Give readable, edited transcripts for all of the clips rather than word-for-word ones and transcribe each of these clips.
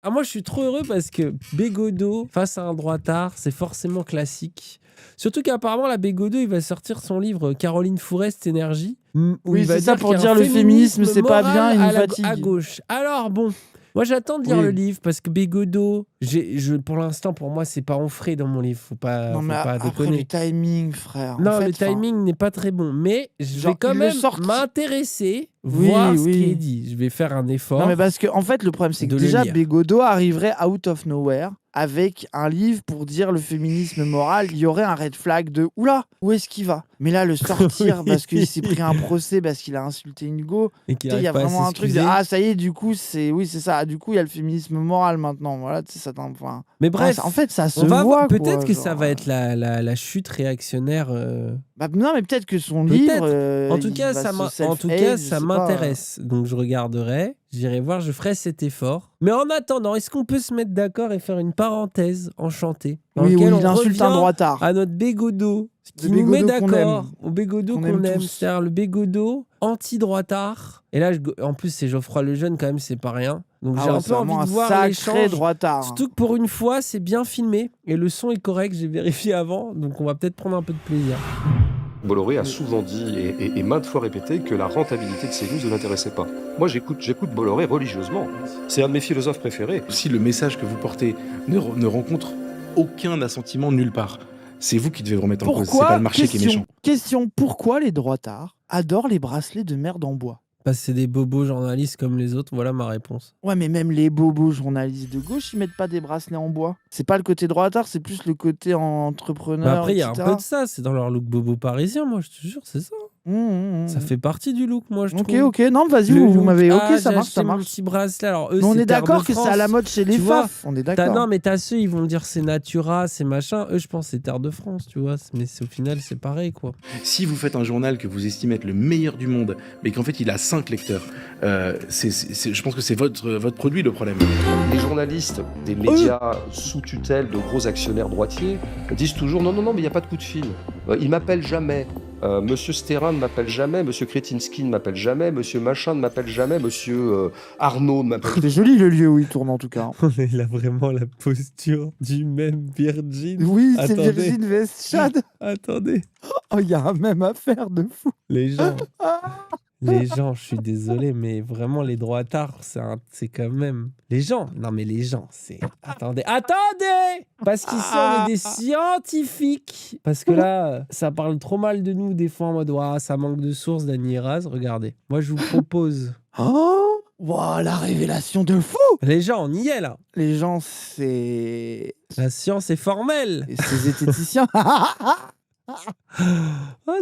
Ah, moi, je suis trop heureux parce que Bégodeau, face à un droitard, c'est forcément classique. Surtout qu'apparemment, la Bégodeau, il va sortir son livre Caroline Fourest Énergie, où il Oui, va c'est ça dire pour qu'il y a un dire le féminisme, féminisme c'est pas bien, moral il nous à fatigue. gauche. Alors bon, moi j'attends de lire le Oui. livre parce que Bégodeau, pour l'instant, pour moi, c'est pas ancré dans mon livre. Non, Faut mais pas après le déconner. timing, frère. En Non, le fait, enfin, timing n'est pas très bon, mais je vais genre, quand ils le même sortent. m'intéresser, Oui, voir ce qui est oui. dit. Je vais faire un Non, mais effort parce que, en fait, le problème, c'est que de le déjà, lire. Bégodeau arriverait out of nowhere avec un livre pour dire le féminisme moral. Il y aurait un red flag de oula, où est-ce qu'il va? Mais là, le sortir parce qu'il s'est pris un procès, parce qu'il a insulté une go. Et qu'il Tu sais, il y n'arrive a pas à vraiment un truc de s'excuser. ah, ça y est, du coup, c'est. Oui, c'est ça. Du coup, il y a le féminisme moral maintenant. Voilà, tu sais, ça enfin. Mais Non, en bref, fait, ça se on va voir. voit, Peut-être quoi. que ça Genre. va être la chute réactionnaire. Bah, non, mais peut-être que son livre, Peut-être. il va se self-hate, je Ça sais pas. m'intéresse. Donc je regarderai, j'irai voir, je ferai cet effort. Mais en attendant, est-ce qu'on peut se mettre d'accord et faire une parenthèse enchantée dans Oui, où laquelle il on insulte un revient droitard. à notre Bégodeau, Le qui nous met Bégodeau qu'on aime. d'accord au Bégodeau Qu'on aime qu'on aime, tous. c'est-à-dire le Bégodeau anti-droitard. Et là, en plus, c'est Geoffroy Lejeune, quand même, c'est pas rien. Donc Ah j'ai ouais, un c'est peu envie vraiment de un voir sacré l'échange. droitard. Surtout que pour une fois, c'est bien filmé et le son est correct, j'ai vérifié avant, donc on va peut-être prendre un peu de plaisir. Bolloré a souvent dit et maintes fois répété que la rentabilité de ces news ne l'intéressait pas. Moi, j'écoute Bolloré religieusement. C'est un de mes philosophes préférés. Si le message que vous portez ne rencontre aucun assentiment nulle part, c'est vous qui devez vous remettre en cause. C'est pas le marché qui est méchant. Question, pourquoi les droitards adorent les bracelets de merde en bois? Parce que c'est des bobos journalistes comme les autres, voilà ma réponse. Ouais, mais même les bobos journalistes de gauche, ils mettent pas des bracelets en bois. C'est pas le côté droitard, c'est plus le côté entrepreneur, Mais après, il y a un etc. peu de ça, c'est dans leur look bobo parisien, moi, je te jure, c'est ça. Ça fait partie du look, moi, je Ok, trouve. ok, non, vas-y, Le vous look, m'avez. Ok, ah, ça j'ai marche, acheté ça mon marche. petit bracelet. Alors, eux, Mais on c'est est Terre de d'accord que c'est à la France. mode chez les Tu vois, faf, on est d'accord. Non, mais t'as ceux, ils vont dire c'est Natura, c'est machin. Eux, je pense c'est Terre de France, tu vois. Mais au final, c'est pareil, quoi. Si vous faites un journal que vous estimez être le meilleur du monde, mais qu'en fait il a 5 lecteurs, je pense que c'est votre produit le problème. Les journalistes des médias sous tutelle de gros actionnaires droitiers disent toujours non, mais il n'y a pas de coup de fil. Ils m'appellent jamais. Monsieur Sterrin ne m'appelle jamais, Monsieur Kretinsky ne m'appelle jamais, Monsieur Machin ne m'appelle jamais, Monsieur Arnaud ne m'appelle jamais. C'est joli le lieu où il tourne en tout cas. Il a vraiment la posture du même Virgin. Oui, c'est Attendez. Virgin Vest-Chad. Attendez. Oh, il y a un même affaire de fou. Les gens, je suis désolé, mais vraiment, les droitards, c'est quand même... Les gens, non mais les gens, c'est... Attendez parce qu'ici, on est des scientifiques. Parce que là, ça parle trop mal de nous, des fois, en mode, ouah, ça manque de sources, Dany Raz. Regardez, moi, je vous propose... Oh, wow, la révélation de fou. Les gens, on y est, là. Les gens, c'est... La science est formelle. Et c'est zététicien. Ah,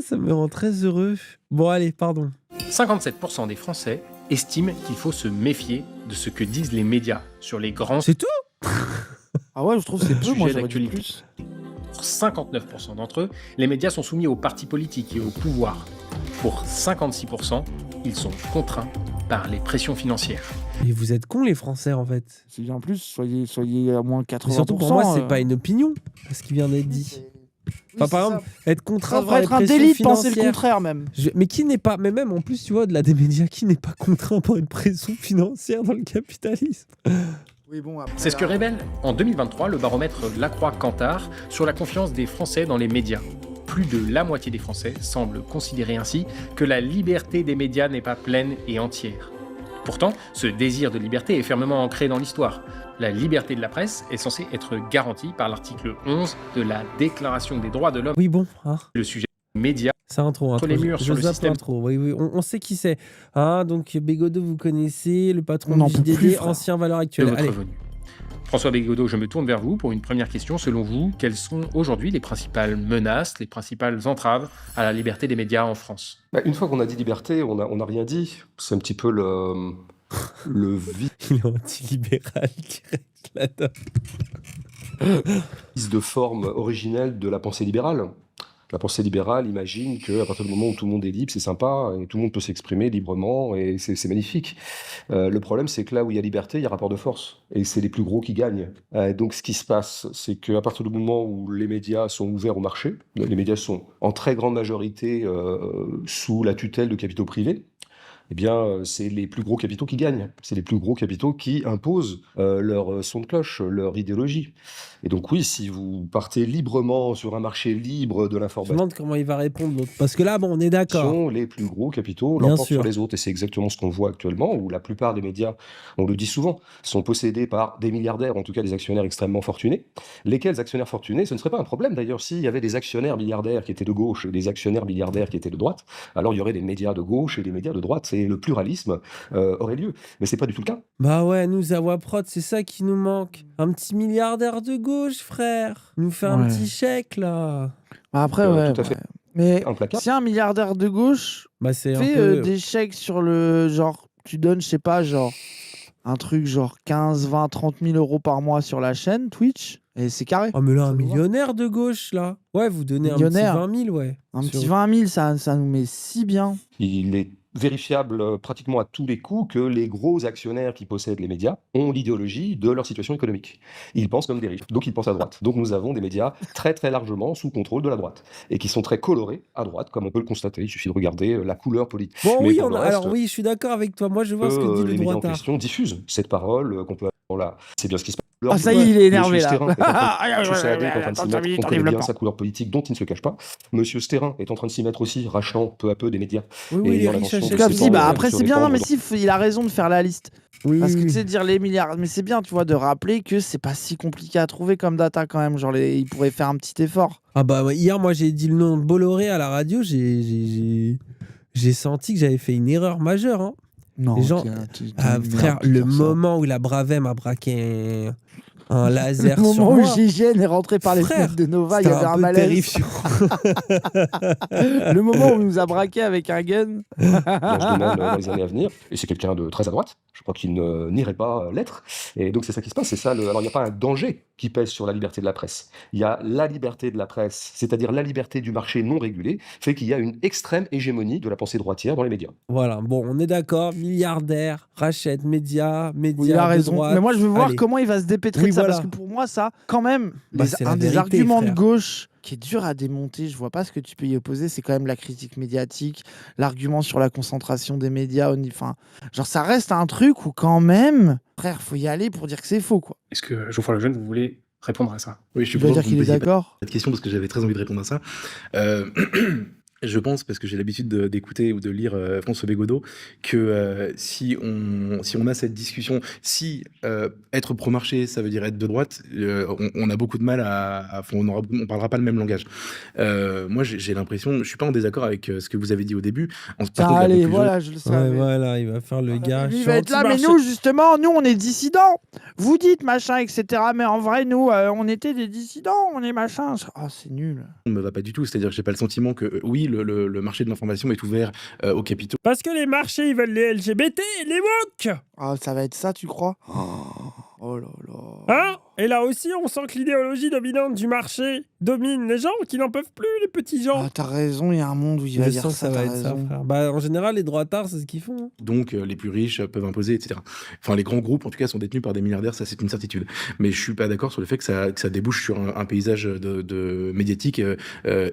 ça me rend très heureux. Bon, allez, pardon. 57% des Français estiment qu'il faut se méfier de ce que disent les médias sur les grands C'est tout? Ah ouais, je trouve que c'est peu, moi sujets j'aurais dit d'actualité. plus. Pour 59% d'entre eux, les médias sont soumis aux partis politiques et au pouvoir. Pour 56%, ils sont contraints par les pressions financières. Et vous êtes cons, les Français, en fait. C'est bien plus, soyez à moins 80%. Mais surtout, pour moi, c'est pas une opinion, ce qui vient d'être dit. Enfin, par exemple, être contraint ça devrait par être les un délit de pressions penser le financières. contraire même. Mais qui n'est pas, mais même en plus, tu vois, au-delà des médias, qui n'est pas contraint par une pression financière dans le capitalisme? Oui, bon, après, C'est ce que révèle en 2023 le baromètre Lacroix-Cantar sur la confiance des Français dans les médias. Plus de la moitié des Français semblent considérer ainsi que la liberté des médias n'est pas pleine et entière. Pourtant, ce désir de liberté est fermement ancré dans l'histoire. La liberté de la presse est censée être garantie par l'article 11 de la Déclaration des droits de l'homme. Oui, bon, hein. Le sujet médias C'est intro. Entre les murs, je sur le zappe système. l'intro. Oui, on sait qui c'est. Hein, donc, Bégodeau, vous connaissez, le On patron n'en du peut plus, JDD, frère. ancien valeur de actuelle. votre Allez. venue. François Bégodeau, je me tourne vers vous pour une première question. Selon vous, quelles sont aujourd'hui les principales menaces, les principales entraves à la liberté des médias en France ? Une fois qu'on a dit liberté, on n'a rien dit. C'est un petit peu le vice Il est anti-libéral direct là-dedans. de forme originelle de la pensée libérale. La pensée libérale imagine qu'à partir du moment où tout le monde est libre, c'est sympa, et tout le monde peut s'exprimer librement, et c'est magnifique. Le problème, c'est que là où il y a liberté, il y a rapport de force, et c'est les plus gros qui gagnent. Donc ce qui se passe, c'est qu'à partir du moment où les médias sont ouverts au marché, les médias sont en très grande majorité sous la tutelle de capitaux privés, eh bien, c'est les plus gros capitaux qui gagnent. C'est les plus gros capitaux qui imposent leur son de cloche, leur idéologie. Et donc oui, si vous partez librement sur un marché libre de Je me l'information, demande comment il va répondre l'autre. Parce que là, bon, on est d'accord. les plus gros capitaux Bien l'emportent sûr. sur les autres. Et c'est exactement ce qu'on voit actuellement, où la plupart des médias, on le dit souvent, sont possédés par des milliardaires, en tout cas des actionnaires extrêmement fortunés. Lesquels actionnaires fortunés, ce ne serait pas un problème d'ailleurs s'il y avait des actionnaires milliardaires qui étaient de gauche et des actionnaires milliardaires qui étaient de droite. Alors il y aurait des médias de gauche et des médias de droite, et le pluralisme aurait lieu. Mais c'est pas du tout le cas. Bah ouais, nous, Zawa Prod, c'est ça qui nous manque. Un petit milliardaire de gauche, frère. Il nous fait un Ouais. petit chèque, là. Bah après, ouais. Tout à fait ouais. Mais implacable. si un milliardaire de gauche Bah, c'est un fait peu... des chèques sur le genre, tu donnes, je sais pas, genre un truc genre 15, 20, 30 000 euros par mois sur la chaîne Twitch, et c'est carré. Oh, mais là, Ça un nous va. millionnaire de gauche, là. Ouais, vous donnez Millionnaire. un petit 20 000, ouais. Un Sur- petit 20 000, ça nous met si bien. Il est vérifiable pratiquement à tous les coups que les gros actionnaires qui possèdent les médias ont l'idéologie de leur situation économique. Ils pensent comme des riches, donc ils pensent à droite. Donc nous avons des médias très très largement sous contrôle de la droite, et qui sont très colorés à droite, comme on peut le constater. Il suffit de regarder la couleur politique. Bon, Mais oui, pour le reste, alors oui, je suis d'accord avec toi. Moi, je vois ce que dit les le médias en droitard. question diffusent cette parole qu'on peut avoir là. C'est bien ce qui se passe. Ah, ça y est, il est énervé Monsieur là. Sterrin est en train- Monsieur Saadé est en train de s'y Attends, mettre. Tommy, On t'enlèves connaît le bien plan. sa couleur politique dont il ne se cache pas. Monsieur Sterrin est en train de s'y mettre aussi, rachetant peu à peu des médias. Oui, Et oui, les ayant riches l'intention En de tout cas, achètent. si, bah après sur c'est les bien, non, pans mais de- si, il a raison de faire la liste. Oui, Parce oui, que tu oui. sais, dire les milliards, mais c'est bien, tu vois, de rappeler que c'est pas si compliqué à trouver comme data quand même. Genre, il pourrait faire un petit effort. Ah bah ouais, hier, moi, j'ai dit le nom de Bolloré à la radio. J'ai senti que j'avais fait une erreur majeure. Hein. Non, Les gens- Ah, frère, le moment où la Bravem a braqué un laser Le sur moment où moi, GIGN est rentré par les Frère, fenêtres de Nova, il y c'était avait un peu malaise. terrifiant. Le moment où il nous a braqué avec un gun. dans ce domaine dans les années à venir. Et c'est quelqu'un de très à droite. Je crois qu'il n'irait pas l'être. Et donc c'est ça qui se passe. C'est ça. Alors il n'y a pas un danger qui pèse sur la liberté de la presse. Il y a la liberté de la presse, c'est-à-dire la liberté du marché non régulé, fait qu'il y a une extrême hégémonie de la pensée droitière dans les médias. Voilà, bon, on est d'accord. Milliardaire, rachète médias Oui, il de a raison. droite. Mais moi, je veux voir Allez. comment il va se dépêtrer Oui, de ça. voilà. Parce que pour moi, ça, quand même, Bah, c'est la un des vérité, arguments de frère. gauche qui est dur à démonter, je vois pas ce que tu peux y opposer, c'est quand même la critique médiatique, l'argument sur la concentration des médias. Enfin, genre, ça reste un truc où quand même, frère, faut y aller pour dire que c'est faux, quoi. Est-ce que Geoffroy Lejeune, vous voulez répondre à ça? Oui, je suis Tu veux content dire que vous qu'il me est posiez d'accord? cette question parce que j'avais très envie de répondre à ça. Je pense, parce que j'ai l'habitude d'écouter ou de lire François Bégodeau, que si on a cette discussion, si être pro-marché, ça veut dire être de droite, on a beaucoup de mal on parlera pas le même langage. Moi, j'ai l'impression, je suis pas en désaccord avec ce que vous avez dit au début. En partant de la Allez, conclusion- voilà, je le Ouais, savais. voilà, il va faire le gars. Lui, je il suis va être là, mais anti-marché. nous, justement, nous, on est dissidents. Vous dites machin, etc. Mais en vrai, nous, on était des dissidents, on est machin. Ah, c'est nul. On me va pas du tout, c'est-à-dire que j'ai pas le sentiment que oui, le marché de l'information est ouvert aux capitaux. Parce que les marchés, ils veulent les LGBT, les woke. Ah, ça va être ça, tu crois? Oh là là. Hein? Et là aussi, on sent que l'idéologie dominante du marché domine les gens qui n'en peuvent plus, les petits gens. Ah, t'as raison, il y a un monde où il va Je dire sens que ça, ça va t'as être ça, raison. frère. Bah, en général, les droitards, c'est ce qu'ils font. Hein. Donc les plus riches peuvent imposer, etc. Enfin, les grands groupes, en tout cas, sont détenus par des milliardaires, ça c'est une certitude. Mais je suis pas d'accord sur le fait que ça débouche sur un paysage de médiatique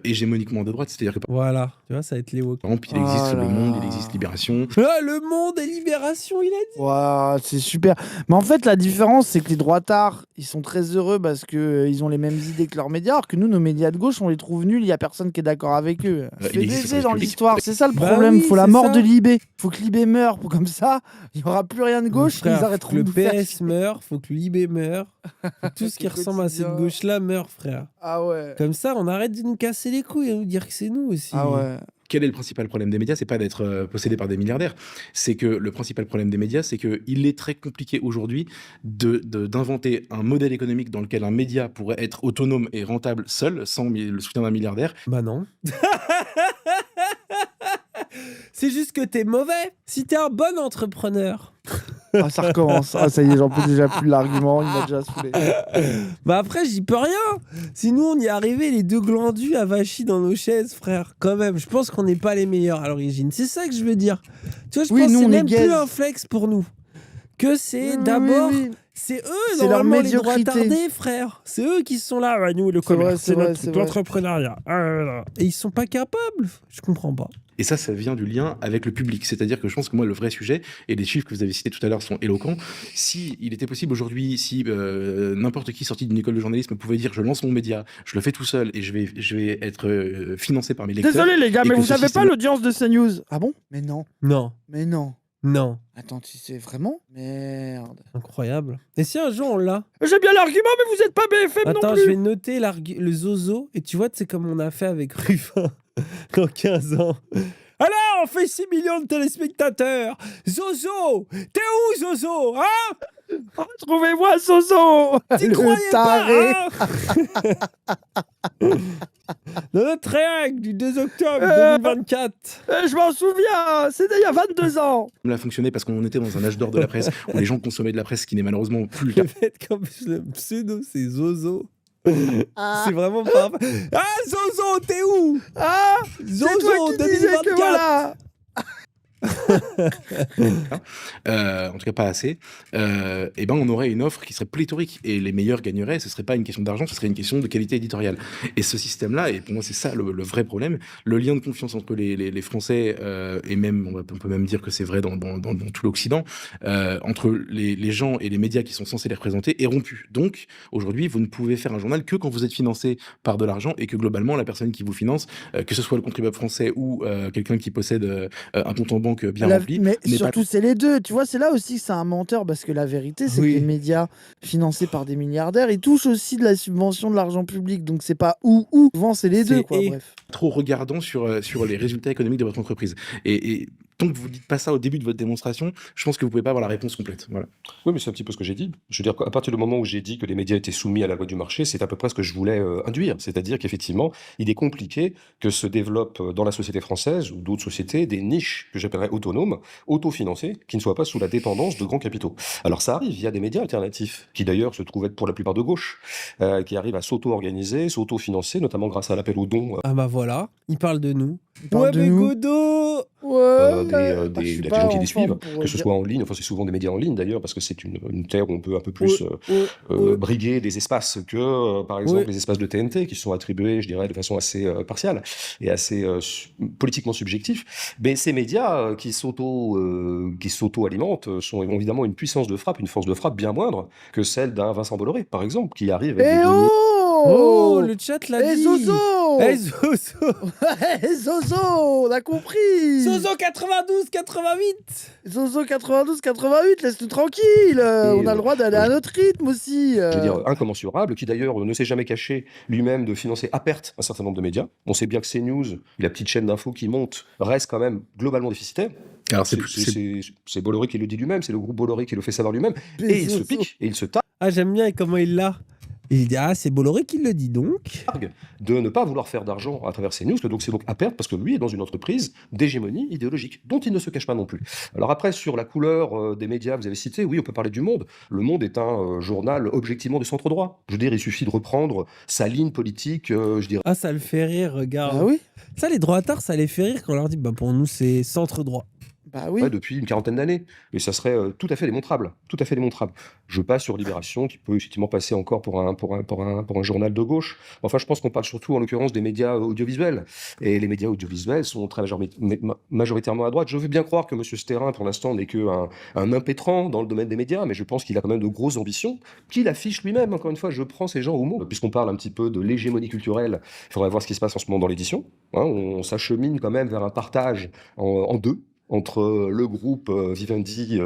hégémoniquement de droite. C'est-à-dire que par Voilà, tu vois, ça va être les woke. exemple, il existe Oh là Le Monde, là. il existe Libération. Ah, le monde et libération, il a dit. Ouah, c'est super. Mais en fait, la différence, c'est que les droitards, ils sont très heureux parce que ils ont les mêmes idées que leurs médias, alors que nous, nos médias de gauche, on les trouve nuls, il y a personne qui est d'accord avec eux. Il Fait existe le baiser service dans public. l'histoire, c'est ça le Bah problème. oui, Faut la c'est mort ça. de Libé. Faut que Libé meure, comme ça, il y aura plus rien de gauche, Frère, ils arrêteront faut que de le nous faire PS chier. meure, faut que Libé meure. Faut que tout ce qui C'est ressemble à cette quotidien. gauche-là meure, frère. Ah ouais. Comme ça, on arrête de nous casser les couilles et nous dire que c'est nous aussi. Ah ouais. Quel est le principal problème des médias? C'est pas d'être possédé par des milliardaires. C'est que le principal problème des médias, c'est qu'il est très compliqué aujourd'hui d'inventer un modèle économique dans lequel un média pourrait être autonome et rentable seul, sans le soutien d'un milliardaire. Bah non. C'est juste que t'es mauvais. Si t'es un bon entrepreneur. Ah, ça recommence. Ah, ça y est, j'en peux déjà plus de l'argument, il m'a déjà saoulé. Bah après, j'y peux rien. Si nous, on y est arrivé, les deux glandus avachis dans nos chaises, frère. Quand même, je pense qu'on n'est pas les meilleurs à l'origine. C'est ça que je veux dire. Tu vois, je Oui, pense nous, que c'est on est même plus gaze. un flex pour nous. Que c'est Oui, d'abord oui, oui. C'est eux, C'est leur normalement, les droits médiocrité. attardés, frère. C'est eux qui sont là. Ouais, nous, le C'est vrai, commerce, c'est c'est vrai, notre c'est truc, vrai. l'entrepreneuriat. Ah, là, là. Et ils sont pas capables. Je comprends pas. Et ça vient du lien avec le public. C'est-à-dire que je pense que moi, le vrai sujet, et les chiffres que vous avez cités tout à l'heure sont éloquents, si il était possible aujourd'hui, si n'importe qui sorti d'une école de journalisme pouvait dire je lance mon média, je le fais tout seul et je vais être financé par mes lecteurs. Désolé les gars, et mais que vous ce savez pas système- l'audience de CNews. Ah bon? Mais non, Non, mais non. non. Attends, tu sais vraiment? Merde. Incroyable. Et si un jour on l'a? J'ai bien l'argument, mais vous êtes pas BFM non Attends, plus. je vais noter le zozo. Et tu vois, c'est comme on a fait avec Ruffin dans 15 ans. Alors, on fait 6 millions de téléspectateurs. Zozo, t'es où, Zozo? Hein? Trouvez-moi Soso. T'y Le croyais taré. pas, hein? Dans notre règle du 2 octobre 2024. Je m'en souviens, c'était il y a 22 ans. Ça a fonctionné parce qu'on était dans un âge d'or de la presse où les gens consommaient de la presse, ce qui n'est malheureusement plus le Le cas. fait qu'en plus le pseudo c'est Zozo. C'est vraiment pas. Ah, Zozo, t'es où? Ah, c'est toi Zozo, qui disais que 2024. voilà. En tout cas pas assez, et ben on aurait une offre qui serait pléthorique et les meilleurs gagneraient. Ce serait pas une question d'argent, ce serait une question de qualité éditoriale. Et ce système-là, et pour moi c'est ça le vrai problème, le lien de confiance entre les Français et même on peut même dire que c'est vrai dans tout l'Occident, entre les gens et les médias qui sont censés les représenter est rompu. Donc aujourd'hui vous ne pouvez faire un journal que quand vous êtes financé par de l'argent et que globalement la personne qui vous finance, que ce soit le contribuable français ou quelqu'un qui possède un compte en banque bien rempli, Mais n'est pas surtout, c'est les deux. Tu vois, c'est là aussi que c'est un menteur parce que la vérité, c'est Oui. que les médias financés par des milliardaires, ils touchent aussi de la subvention de l'argent public. Donc, c'est pas ou. Souvent, c'est les deux, C'est quoi. et. Bref. trop regardant sur les résultats économiques de votre entreprise. Et tant que vous dites pas ça au début de votre démonstration, je pense que vous pouvez pas avoir la réponse complète. Voilà. Oui, mais c'est un petit peu ce que j'ai dit. Je veux dire qu'à partir du moment où j'ai dit que les médias étaient soumis à la loi du marché, c'est à peu près ce que je voulais induire. C'est-à-dire qu'effectivement, il est compliqué que se développent dans la société française ou d'autres sociétés des niches que j'appellerais autonomes, autofinancées, qui ne soient pas sous la dépendance de grands capitaux. Alors ça arrive, il y a des médias alternatifs, qui d'ailleurs se trouvent être pour la plupart de gauche, qui arrivent à s'auto-organiser, s'auto-financer, notamment grâce à l'appel aux dons Ah bah voilà, il parle de nous. Ils parlent Ouais, de mais nous. Godot. Ouais. des Je suis des pas gens qui en les suivent, forme pour que ce dire- soit en ligne, enfin c'est souvent des médias en ligne d'ailleurs, parce que c'est une terre où on peut un peu plus Ouais. briguer des espaces que, par exemple, Ouais. les espaces de TNT qui sont attribués, je dirais, de façon assez partiale et assez politiquement subjectif. Mais ces médias qui s'auto-alimentent sont évidemment une puissance de frappe, une force de frappe bien moindre que celle d'un Vincent Bolloré, par exemple, qui arrive avec Eh des données. Oh, le chat l'a Eh dit. Zozo. Eh Zozo. Eh Zozo, on a compris. Zozo 92-88. Zozo 92-88, laisse-nous tranquille. On a le droit d'aller à notre rythme aussi. Je veux dire, incommensurable, qui d'ailleurs ne s'est jamais caché lui-même de financer à perte un certain nombre de médias. On sait bien que CNews, la petite chaîne d'infos qui monte, reste quand même globalement déficitaire. Alors C'est Bolloré qui le dit lui-même, c'est le groupe Bolloré qui le fait savoir lui-même. Et il se Zozo. pique, et il se targue Ah, j'aime bien comment il l'a. Il dit ah, c'est Bolloré qui le dit donc. de ne pas vouloir faire d'argent à travers CNews, que donc c'est donc à perte, parce que lui est dans une entreprise d'hégémonie idéologique, dont il ne se cache pas non plus. Alors après, sur la couleur des médias, vous avez cité, oui, on peut parler du Monde. Le Monde est un journal objectivement de centre-droit. Je veux dire, il suffit de reprendre sa ligne politique, je dirais. Ah, ça le fait rire, regarde. Bah oui. Ça, les droitards, ça les fait rire quand on leur dit bah pour nous c'est centre droit. Bah oui. Ouais, depuis une quarantaine d'années. Et ça serait tout à fait démontrable. Tout à fait démontrable. Je passe sur Libération, qui peut effectivement passer encore pour un journal de gauche. Enfin, je pense qu'on parle surtout, en l'occurrence, des médias audiovisuels. Et les médias audiovisuels sont très majoritairement à droite. Je veux bien croire que M. Sterrin, pour l'instant, n'est qu'un impétrant dans le domaine des médias, mais je pense qu'il a quand même de grosses ambitions, qu'il affiche lui-même. Encore une fois, je prends ces gens au mot. Puisqu'on parle un petit peu de l'hégémonie culturelle, il faudrait voir ce qui se passe en ce moment dans l'édition. Hein, on s'achemine quand même vers un partage en deux, entre le groupe Vivendi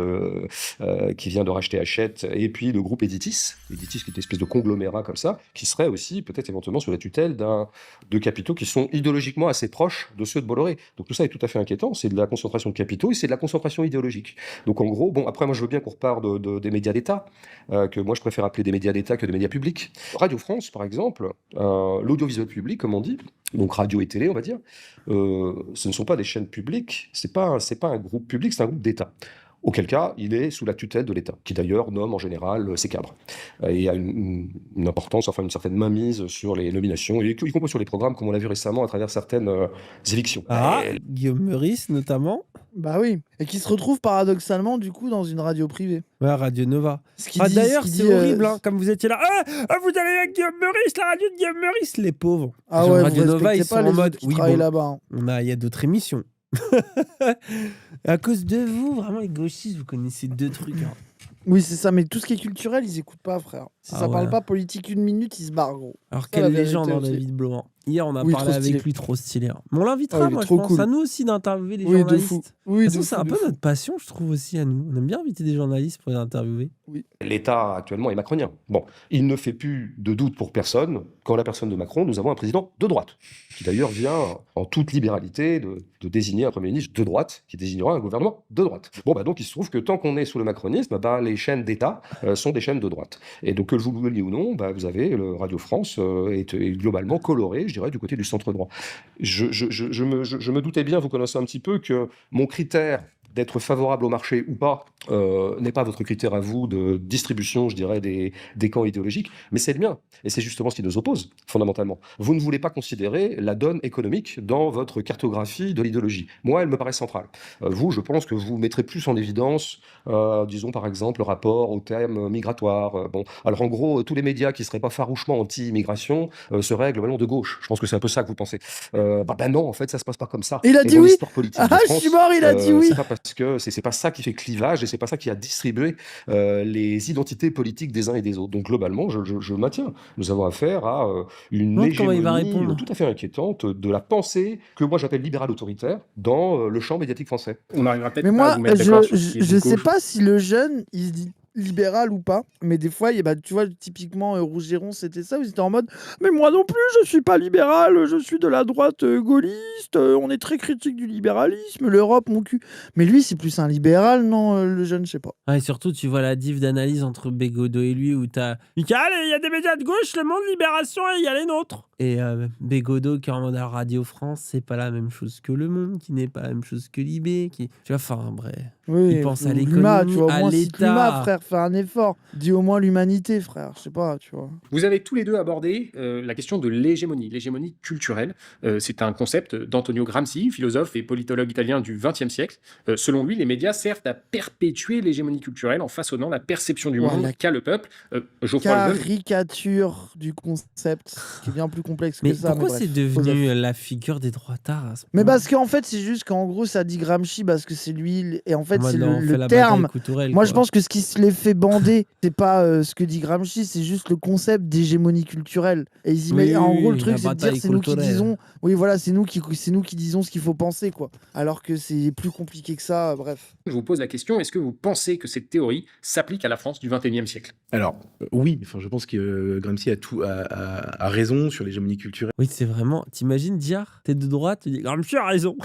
qui vient de racheter Hachette et puis le groupe Editis qui est une espèce de conglomérat comme ça, qui serait aussi peut-être éventuellement sous la tutelle de capitaux qui sont idéologiquement assez proches de ceux de Bolloré. Donc tout ça est tout à fait inquiétant, c'est de la concentration de capitaux et c'est de la concentration idéologique. Donc en gros, bon après moi je veux bien qu'on repart des médias d'État, que moi je préfère appeler des médias d'État que des médias publics. Radio France par exemple, l'audiovisuel public comme on dit, donc radio et télé on va dire, ce ne sont pas des chaînes publiques, c'est pas un groupe public, c'est un groupe d'État. Auquel cas, il est sous la tutelle de l'État, qui d'ailleurs nomme en général ses cadres. Et il y a une importance, enfin une certaine mainmise sur les nominations, y compris sur les programmes, comme on l'a vu récemment à travers certaines évictions. Ah, Guillaume Meurice notamment. Bah oui. Et qui se retrouve paradoxalement, du coup, dans une radio privée. Ouais, Radio Nova. Ce qui dit- D'ailleurs, ce qui c'est dit, horrible, hein, comme vous étiez là. Vous allez avec Guillaume Meurice, la radio de Guillaume Meurice, les pauvres. Ah Genre, ouais, Radio vous Nova, ils respectez sont pas en les mode. autres qui Oui, travaillent bon, là-bas. il y a d'autres émissions. À cause de vous, vraiment, les gauchistes, vous connaissez 2 trucs. Hein. Oui, c'est ça, mais tout ce qui est culturel, ils écoutent pas, frère. Si Ah ça parle ouais. pas politique 1 minute, ils se barrent, gros. Alors, Ça, quelle la vérité légende, aussi. David Blanc. Hier, on a Oui, parlé trop avec stylé. lui, trop stylé. Hein. Mais on l'invitera, Ah, il est moi, je trop pense. cool. À nous aussi d'interviewer les Oui, de journalistes. fou. De Oui, toute de façon, fou, c'est un de peu fou. notre passion, je trouve aussi à nous. On aime bien inviter des journalistes pour les interviewer. L'État actuellement est macronien. Bon, il ne fait plus de doute pour personne qu'en la personne de Macron, nous avons un président de droite, qui d'ailleurs vient en toute libéralité de désigner un Premier ministre de droite, qui désignera un gouvernement de droite. Bon, bah donc il se trouve que tant qu'on est sous le macronisme, bah, les chaînes d'État sont des chaînes de droite. Et donc que vous le vouliez ou non, bah, vous avez le Radio France est globalement coloré, je dirais, du côté du centre droit. Je me doutais bien, vous connaissez un petit peu, que mon critère d'être favorable au marché ou pas n'est pas votre critère à vous de distribution, je dirais, des camps idéologiques, mais c'est le mien. Et c'est justement ce qui nous oppose, fondamentalement. Vous ne voulez pas considérer la donne économique dans votre cartographie de l'idéologie. Moi, elle me paraît centrale. Vous, je pense que vous mettrez plus en évidence, disons par exemple, le rapport au thème migratoire. Bon, alors en gros, tous les médias qui ne seraient pas farouchement anti-immigration seraient globalement de gauche. Je pense que c'est un peu ça que vous pensez. Ben non, en fait, ça se passe pas comme ça. Il a Et dit dans oui. l'histoire politique de Ah, je France, suis mort, il a dit oui. c'est pas parce que c'est pas ça qui fait clivage et c'est pas ça qui a distribué les identités politiques des uns et des autres. Donc globalement, je maintiens. Nous avons affaire à une Montre comment il va hégémonie répondre. tout à fait inquiétante de la pensée que moi j'appelle libérale autoritaire dans le champ médiatique français. On n'arrivera peut-être Mais pas à moi, vous mettre d'accord sur ce qui est je de sais gauche. pas si le jeune, il se dit libéral ou pas, mais des fois, bah, tu vois, typiquement, Rougeron, c'était ça, où ils étaient en mode « Mais moi non plus, je suis pas libéral, je suis de la droite gaulliste, on est très critique du libéralisme, l'Europe, mon cul. » Mais lui, c'est plus un libéral, non, le jeune, je sais pas. Ouais, et surtout, tu vois la diff d'analyse entre Bégodeau et lui où t'as Michael, il y a des médias de gauche, Le Monde, Libération et il y a les nôtres. Et Bégodeau qui est en mode Radio France, c'est pas la même chose que Le Monde, qui n'est pas la même chose que Libé. Tu vois, enfin, bref. Oui, Il pense à ou l'économie, l'humain, tu vois, au à moins, si l'État. l'humain, frère, fait un effort. Dis au moins l'humanité, frère, je sais pas, tu vois. Vous avez tous les deux abordé la question de l'hégémonie culturelle. C'est un concept d'Antonio Gramsci, philosophe et politologue italien du XXe siècle. Selon lui, les médias servent à perpétuer l'hégémonie culturelle en façonnant la perception du Ouais, monde la qu'a le peuple. Geoffroy Lejeune, Caricature du concept, qui est bien plus complexe Mais que ça. pourquoi bref, c'est Joseph. devenu la figure des droitards à ce Mais point parce qu'en fait, c'est juste qu'en gros, ça dit Gramsci parce que c'est lui. Et en fait, En mode, c'est on fait le la terme. bataille Couturelle, Moi, quoi. je pense que ce qui se les fait bander, c'est pas ce que dit Gramsci, c'est juste le concept d'hégémonie culturelle. Et ils y Oui, mettent- en gros, le la truc, c'est de dire, bataille c'est nous qui culturelle. disons. Oui, voilà, c'est nous qui disons ce qu'il faut penser, quoi. Alors que c'est plus compliqué que ça, bref. je vous pose la question, est-ce que vous pensez que cette théorie s'applique à la France du XXIe siècle? Alors, oui, enfin, je pense que Gramsci a raison sur l'hégémonie culturelle. Oui, c'est vraiment. T'imagines, Diar, t'es de droite, tu dis Gramsci a raison.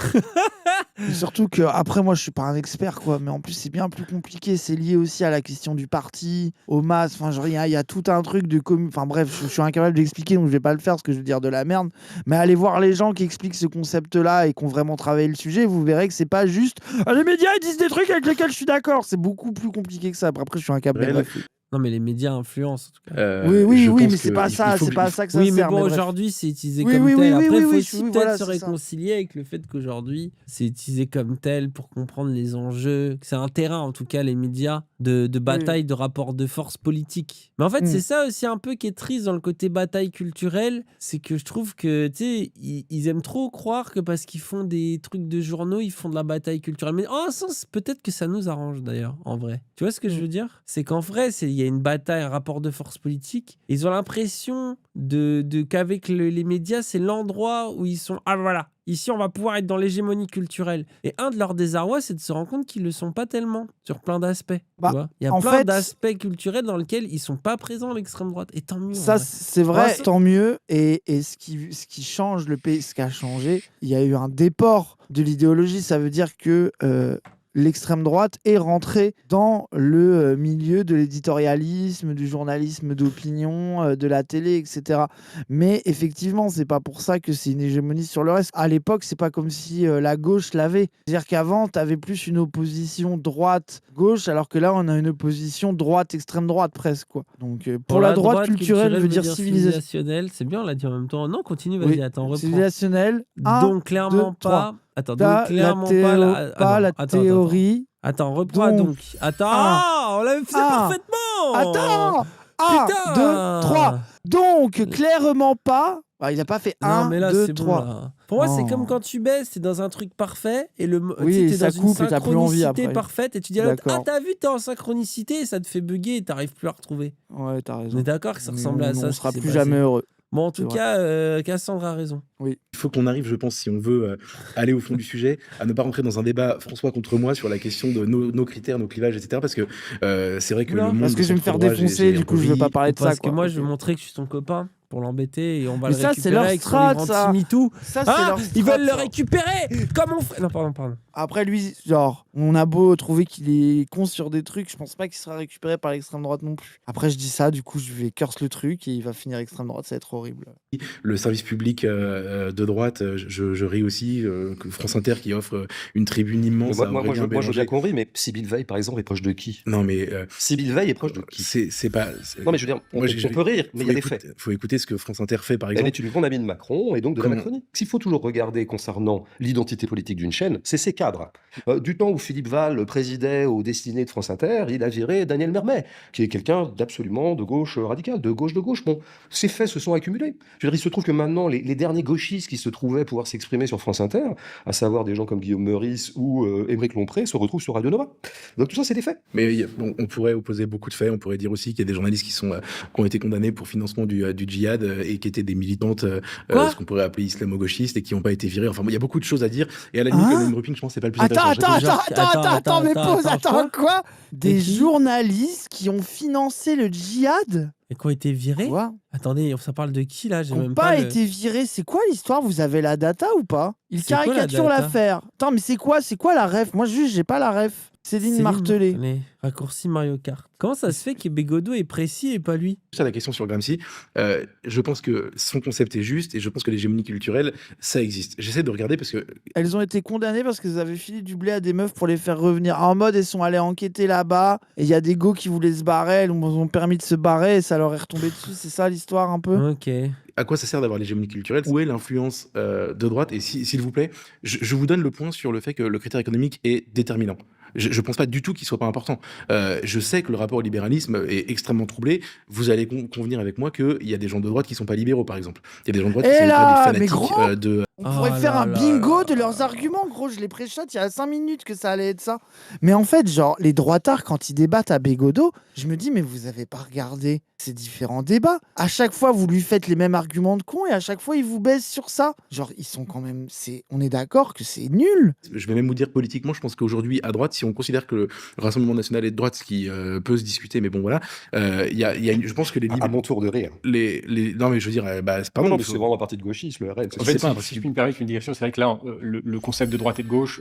Et surtout que, après, moi, je suis pas un expert, quoi. Mais en plus, c'est bien plus compliqué. C'est lié aussi à la question du parti, aux masses. Enfin, genre, il y a tout un truc de Enfin, bref, je suis incapable d'expliquer, donc je vais pas le faire parce que je veux dire de la merde. Mais allez voir les gens qui expliquent ce concept-là et qui ont vraiment travaillé le sujet. Vous verrez que c'est pas juste les médias, ils disent des trucs avec lesquels je suis d'accord. C'est beaucoup plus compliqué que ça. Après, je suis incapable. Ouais, Bref. Non, mais les médias influencent, en tout cas. Oui, je mais pense c'est que pas il ça. faut C'est que- pas ça que ça Oui, mais sert. bon, bref. aujourd'hui, c'est utilisé Oui, comme oui, tel. oui, Après, oui, il faut oui, aussi oui, peut-être voilà, se c'est ça. réconcilier avec le fait qu'aujourd'hui, c'est utilisé comme tel pour comprendre les enjeux. C'est un terrain, en tout cas, les médias, de bataille, de rapport de force politique. Mais en fait, Mm. c'est ça aussi un peu qui est triste dans le côté bataille culturelle. C'est que je trouve que, tu sais, ils aiment trop croire que parce qu'ils font des trucs de journaux, ils font de la bataille culturelle. Mais en un sens, peut-être que ça nous arrange d'ailleurs, en vrai. Tu vois ce que je veux dire? C'est qu'en vrai, il y a une bataille, un rapport de force politique. Ils ont l'impression qu'avec les médias, c'est l'endroit où ils sont. Ah voilà, ici on va pouvoir être dans l'hégémonie culturelle. Et un de leurs désarrois, c'est de se rendre compte qu'ils le sont pas tellement sur plein d'aspects. Tu Bah, vois, il y a en plein fait, d'aspects culturels dans lesquels ils sont pas présents l'extrême droite. Et tant mieux. en Ça, vrai. c'est vrai, Ouais, tant mieux. Et ce qui change le pays, ce qui a changé, il y a eu un déport de l'idéologie. Ça veut dire que l'extrême droite est rentrée dans le milieu de l'éditorialisme, du journalisme d'opinion, de la télé, etc. Mais effectivement, c'est pas pour ça que c'est une hégémonie sur le reste. À l'époque, c'est pas comme si la gauche l'avait. C'est-à-dire qu'avant, tu avais plus une opposition droite-gauche, alors que là, on a une opposition droite-extrême droite presque, quoi. Donc, pour la droite culturelle, veut dire civilisationnelle. C'est bien, on l'a dit en même temps. Non, continue, vas-y, Oui, attends, reprends. civilisationnelle. Donc, clairement deux, pas. Attends, T'as donc, clairement pas la la théorie. Attends, reprends donc. Attends, on l'avait fait parfaitement. Attends. 1, 2, 3. Donc, clairement pas. Il n'a pas fait 1, 2, 3. Pour moi, c'est comme quand tu baisses, t'es dans un truc parfait et t'es dans une synchronicité parfaite et tu dis à l'autre, t'as vu, t'es en synchronicité et ça te fait bugger et t'arrives plus à retrouver. Ouais, t'as raison. On est d'accord que ça ressemble à ça. On sera plus jamais heureux. Bon, en tout cas, Cassandre a raison. Oui. Il faut qu'on arrive, je pense, si on veut aller au fond du sujet, à ne pas rentrer dans un débat François contre moi sur la question de nos critères, nos clivages, etc. Parce que c'est vrai que le monde... Parce que je vais me faire défoncer, du coup, je ne veux pas parler de ça. Parce que moi, je vais montrer que je suis ton copain pour l'embêter et on va le récupérer. Mais ça, c'est leur strat, ça. Ça, c'est leur strat, ils veulent le récupérer comme on fait. Non, pardon. Après, lui, genre, on a beau trouver qu'il est con sur des trucs, je pense pas qu'il sera récupéré par l'extrême droite non plus. Après, je dis ça, du coup, je vais curse le truc et il va finir extrême droite, ça va être horrible. Le service public de droite, je ris aussi. Que France Inter qui offre une tribune immense. Moi, je veux bien qu'on rit, mais Sybille Veil, par exemple, est proche de qui? Non, mais. Sybille Veil est proche de qui? C'est pas. Non, mais je veux dire, on peut rire, mais il y a des faits. Il faut écouter ce que France Inter fait, par exemple. Elle est une grande amie de Macron et donc de la Macronie. S'il faut toujours regarder concernant l'identité politique d'une chaîne, c'est ses cadres. Du temps où Philippe Val présidait aux destinées de France Inter, il a viré Daniel Mermet, qui est quelqu'un d'absolument de gauche radicale, de gauche. Bon, ces faits se sont accumulés. Je veux dire, il se trouve que maintenant, les derniers gauchistes qui se trouvaient pouvoir s'exprimer sur France Inter, à savoir des gens comme Guillaume Meurice ou Émeric Lompré, se retrouvent sur Radio Nova. Donc tout ça, c'est des faits. Mais bon, on pourrait opposer beaucoup de faits. On pourrait dire aussi qu'il y a des journalistes qui ont été condamnés pour financement du djihad et qui étaient des militantes, ce qu'on pourrait appeler islamo-gauchistes et qui n'ont pas été virées. Enfin, il y a beaucoup de choses à dire. Et à la limite, le name dropping, je pense, c'est pas le plus intéressant. Attends, quoi? Des journalistes qui ont financé le djihad? Et qui ont été virés? Quoi? Attendez, ça parle de qui là? Ils n'ont pas été virés. C'est quoi l'histoire? Vous avez la data ou pas? Il caricature l'affaire. Attends, mais c'est quoi la ref? Moi, juste, j'ai pas la ref. Céline Martelet. Raccourci Mario Kart. Comment ça se fait que Bégodeau est précis et pas lui? Ça, la question sur Gramsci, je pense que son concept est juste et je pense que l'hégémonie culturelle, ça existe. J'essaie de regarder parce que... Elles ont été condamnées parce qu'elles avaient filé du blé à des meufs pour les faire revenir. En mode, elles sont allées enquêter là-bas et il y a des go qui voulaient se barrer, elles ont permis de se barrer et ça leur est retombé dessus. C'est ça l'histoire un peu? Ok. À quoi ça sert d'avoir l'hégémonie culturelle? Où est l'influence de droite? Et s'il vous plaît, je vous donne le point sur le fait que le critère économique est déterminant. Je pense pas du tout qu'il soit pas important. Je sais que le rapport au libéralisme est extrêmement troublé. Vous allez convenir avec moi qu'il y a des gens de droite qui sont pas libéraux, par exemple. Il y a des gens de droite qui sont pas des fanatiques de... On pourrait faire un bingo de leurs arguments, gros. Je les pré-shot il y a 5 minutes que ça allait être ça. Mais en fait, genre, les droitards, quand ils débattent à Bégodeau, je me dis, mais vous avez pas regardé ces différents débats. À chaque fois, vous lui faites les mêmes arguments de con et à chaque fois, il vous baisse sur ça. Genre, ils sont quand même... On est d'accord que c'est nul. Je vais même vous dire politiquement, je pense qu'aujourd'hui, à droite, si on considère que le Rassemblement national est de droite, ce qui peut se discuter, mais bon, voilà, je pense que les... À mon tour de rire. Non, mais je veux dire, pardon. Non, mais c'est vraiment un parti de gauchistes, le RN. En fait, si je puis me permettre une digression, c'est vrai que là, le concept de droite et de gauche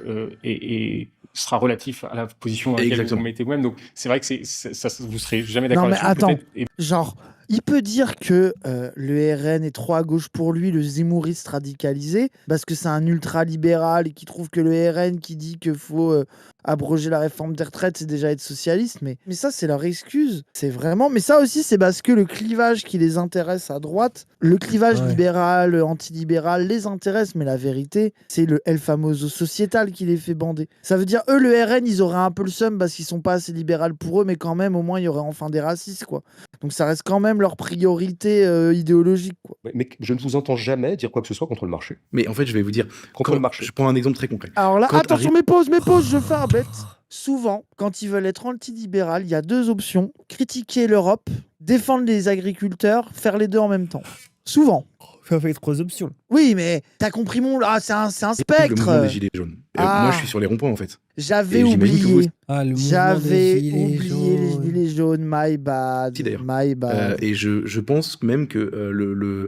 sera relatif à la position à laquelle vous vous mettez vous-même. Donc, c'est vrai que vous serez jamais d'accord là-dessus. Non, mais attends, genre... Il peut dire que le RN est trop à gauche pour lui, le zemmouriste radicalisé, parce que c'est un ultra-libéral et qui trouve que le RN qui dit qu'il faut abroger la réforme des retraites, c'est déjà être socialiste. Mais ça, c'est leur excuse. C'est vraiment... Mais ça aussi, c'est parce que le clivage qui les intéresse à droite, le clivage libéral, antilibéral les intéresse, mais la vérité, c'est le El Famoso sociétal qui les fait bander. Ça veut dire, eux, le RN, ils auraient un peu le seum parce qu'ils sont pas assez libéral pour eux, mais quand même, au moins, il y aurait enfin des racistes, quoi. Donc ça reste quand même leur priorité idéologique, quoi. Mais je ne vous entends jamais dire quoi que ce soit contre le marché. Mais en fait, je vais vous dire... Contre le marché. Je prends un exemple très concret. Alors là, attention, mes pauses, je fais un bête. Souvent, quand ils veulent être anti-libéral, il y a 2 options. Critiquer l'Europe, défendre les agriculteurs, faire les deux en même temps. Souvent. Ça fait 3 options. Oui, mais t'as compris c'est un spectre. Le mouvement des Gilets jaunes. Moi, je suis sur les ronds-points, en fait. J'avais oublié. J'avais oublié les Gilets jaunes. My bad. Si, d'ailleurs. My bad. Et je pense même que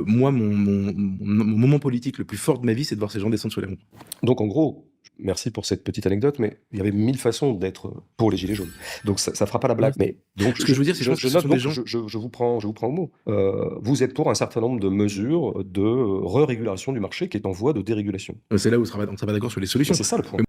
moi, mon moment politique le plus fort de ma vie, c'est de voir ces gens descendre sur les ronds. Donc, en gros, merci pour cette petite anecdote, mais il y avait 1000 façons d'être pour les Gilets jaunes. Donc ça fera pas la blague. Mais donc, Ce que je veux dire, c'est que je pense que ce note sont des donc, gens. je vous prends au mot. Vous êtes pour un certain nombre de mesures de régulation du marché qui est en voie de dérégulation. C'est là où on sera pas d'accord sur les Et solutions. c'est ça le point.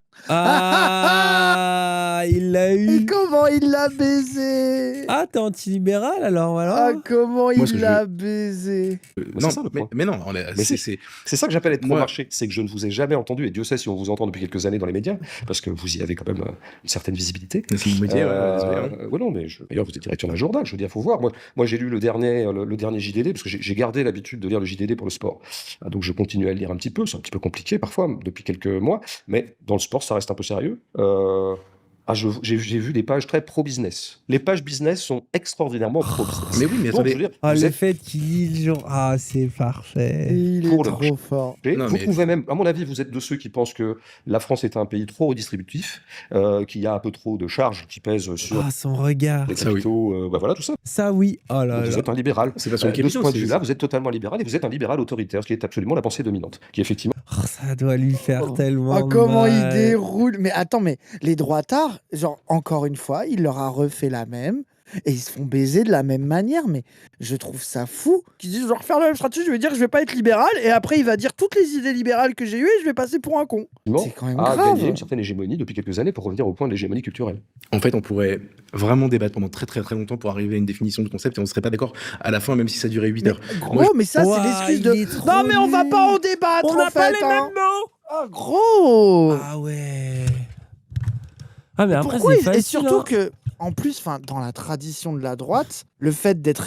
Ah, il l'a Et eu. comment il l'a baisé? Ah, t'es anti-libéral alors, Ah, voilà. comment Moi, ce il que l'a baisé? c'est Non, ça, le point. mais non, Mais c'est C'est ça que j'appelle être Moi- pro-marché, c'est que je ne vous ai jamais entendu, et Dieu sait si on vous entend depuis quelques années dans les médias, parce que vous y avez quand même une certaine visibilité. c'est mon métier. Désolé, hein. Ouais, non, mais d'ailleurs, vous êtes directeur d'un journal, je veux dire, faut voir. Moi j'ai lu le dernier JDD, parce que j'ai gardé l'habitude de lire le JDD pour le sport. Donc je continue à le lire un petit peu, c'est un petit peu compliqué parfois, depuis quelques mois, mais dans le sport, ça reste un peu sérieux. J'ai vu des pages très pro-business. Les pages business sont extraordinairement pro-business. Mais oui, mais Donc, attendez. je veux dire, Ah, vous le êtes fait qu'il lit le jour. Ah, c'est parfait. Il est Pour le trop marché. fort. Non, Vous mais- pouvez même, à mon avis, vous êtes de ceux qui pensent que la France est un pays trop redistributif, qu'il y a un peu trop de charges qui pèsent sur Ah, son regard. les Ça, oui. capitaux, voilà, tout ça. Ça, oui. Oh là Donc, vous là. êtes un libéral. C'est pas sur les De ce capitaux, point de c'est- vue-là, vous êtes totalement libéral et vous êtes un libéral autoritaire, ce qui est absolument la pensée dominante, qui effectivement. Oh, ça doit lui faire Oh. tellement Ah, comment il mal. déroule. Mais attends, mais les droitards, genre, encore une fois, il leur a refait la même. Et ils se font baiser de la même manière, mais je trouve ça fou. Qu'ils disent, je vais refaire la même stratégie, je vais dire que je vais pas être libéral, et après il va dire toutes les idées libérales que j'ai eues et je vais passer pour un con. C'est quand même a grave. gagné une certaine hégémonie depuis quelques années pour revenir au point de l'hégémonie culturelle. En fait, on pourrait vraiment débattre pendant très très très longtemps pour arriver à une définition du concept et on ne serait pas d'accord à la fin, même si ça durait 8 Mais heures. gros, Moi, mais ça, Ouah, c'est l'excuse il est de. trop Non, mais on va nul. pas en débattre, On en n'a pas fait, les hein. mêmes mots. Ah, gros. Ah ouais. Ah, mais après, Pourquoi c'est Et facile. surtout hein. que, en plus, dans la tradition de la droite, le fait d'être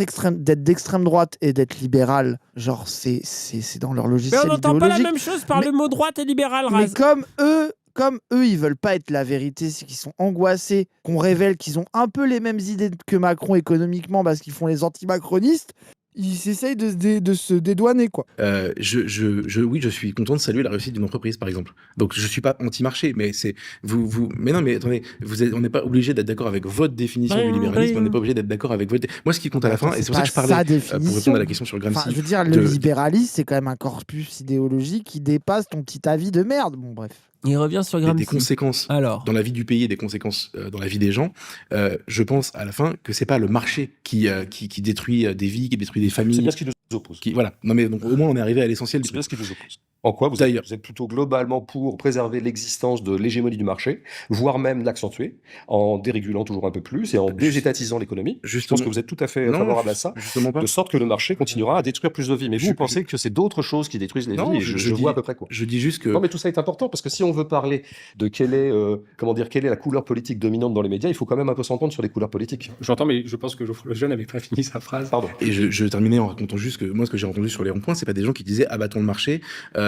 d'extrême droite et d'être libéral, genre, c'est dans leur Mais logiciel on n'entend pas la idéologique. même chose par Mais- le mot droite et libéral, Mais Raz. comme eux, ils veulent pas être la vérité, c'est qu'ils sont angoissés, qu'on révèle qu'ils ont un peu les mêmes idées que Macron économiquement parce qu'ils font les anti-macronistes. Ils essayent de se dédouaner, quoi. oui, je suis content de saluer la réussite d'une entreprise, par exemple. Donc, je suis pas anti-marché, mais c'est mais non, mais attendez, on n'est pas obligé d'être d'accord avec votre définition du libéralisme, on n'est pas obligé d'être d'accord avec votre. Moi, ce qui compte à la fin, et c'est pour ça que je parlais sa pour définition. répondre à la question sur Gramsci. Enfin, je veux dire, le de- libéralisme, c'est quand même un corpus idéologique qui dépasse ton petit avis de merde. Bon, bref. Il revient sur des Gramsci. conséquences Alors. dans la vie du pays et des conséquences dans la vie des gens. Je pense à la fin que c'est pas le marché qui détruit des vies, qui détruit des C'est familles. bien ce qui nous oppose. Voilà. Non mais donc au moins on est arrivé à l'essentiel du C'est bien truc. ce qui nous oppose. En quoi vous êtes plutôt globalement pour préserver l'existence de l'hégémonie du marché, voire même l'accentuer, en dérégulant toujours un peu plus et en désétatisant l'économie. Je pense que vous êtes tout à fait favorable à ça, Justement pas. de sorte que le marché continuera à détruire plus de vies. Mais vous pensez que c'est d'autres choses qui détruisent les Non, vies, et je je dis- vois à peu près quoi. Je dis juste que Non, mais tout ça est important, parce que si on veut parler de quelle est la couleur politique dominante dans les médias, il faut quand même un peu s'entendre sur les couleurs politiques. J'entends, mais je pense que Geoffroy Lejeune n'avait pas fini sa phrase. Pardon. et je terminais en racontant juste que moi ce que j'ai entendu sur les ronds-points, c'est pas des gens qui disaient abattons le marché,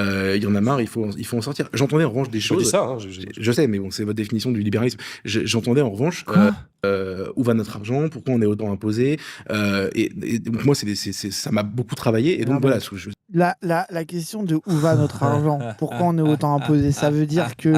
il y en a marre, il faut en sortir. J'entendais en revanche des Je dis choses. ça. Je sais, mais bon, c'est votre définition du libéralisme. J'entendais en revanche Quoi où va notre argent, pourquoi on est autant imposé. Et donc moi, ça m'a beaucoup travaillé. Et donc Non, voilà, mais la question de où va notre argent, pourquoi on est autant imposé, ça veut dire que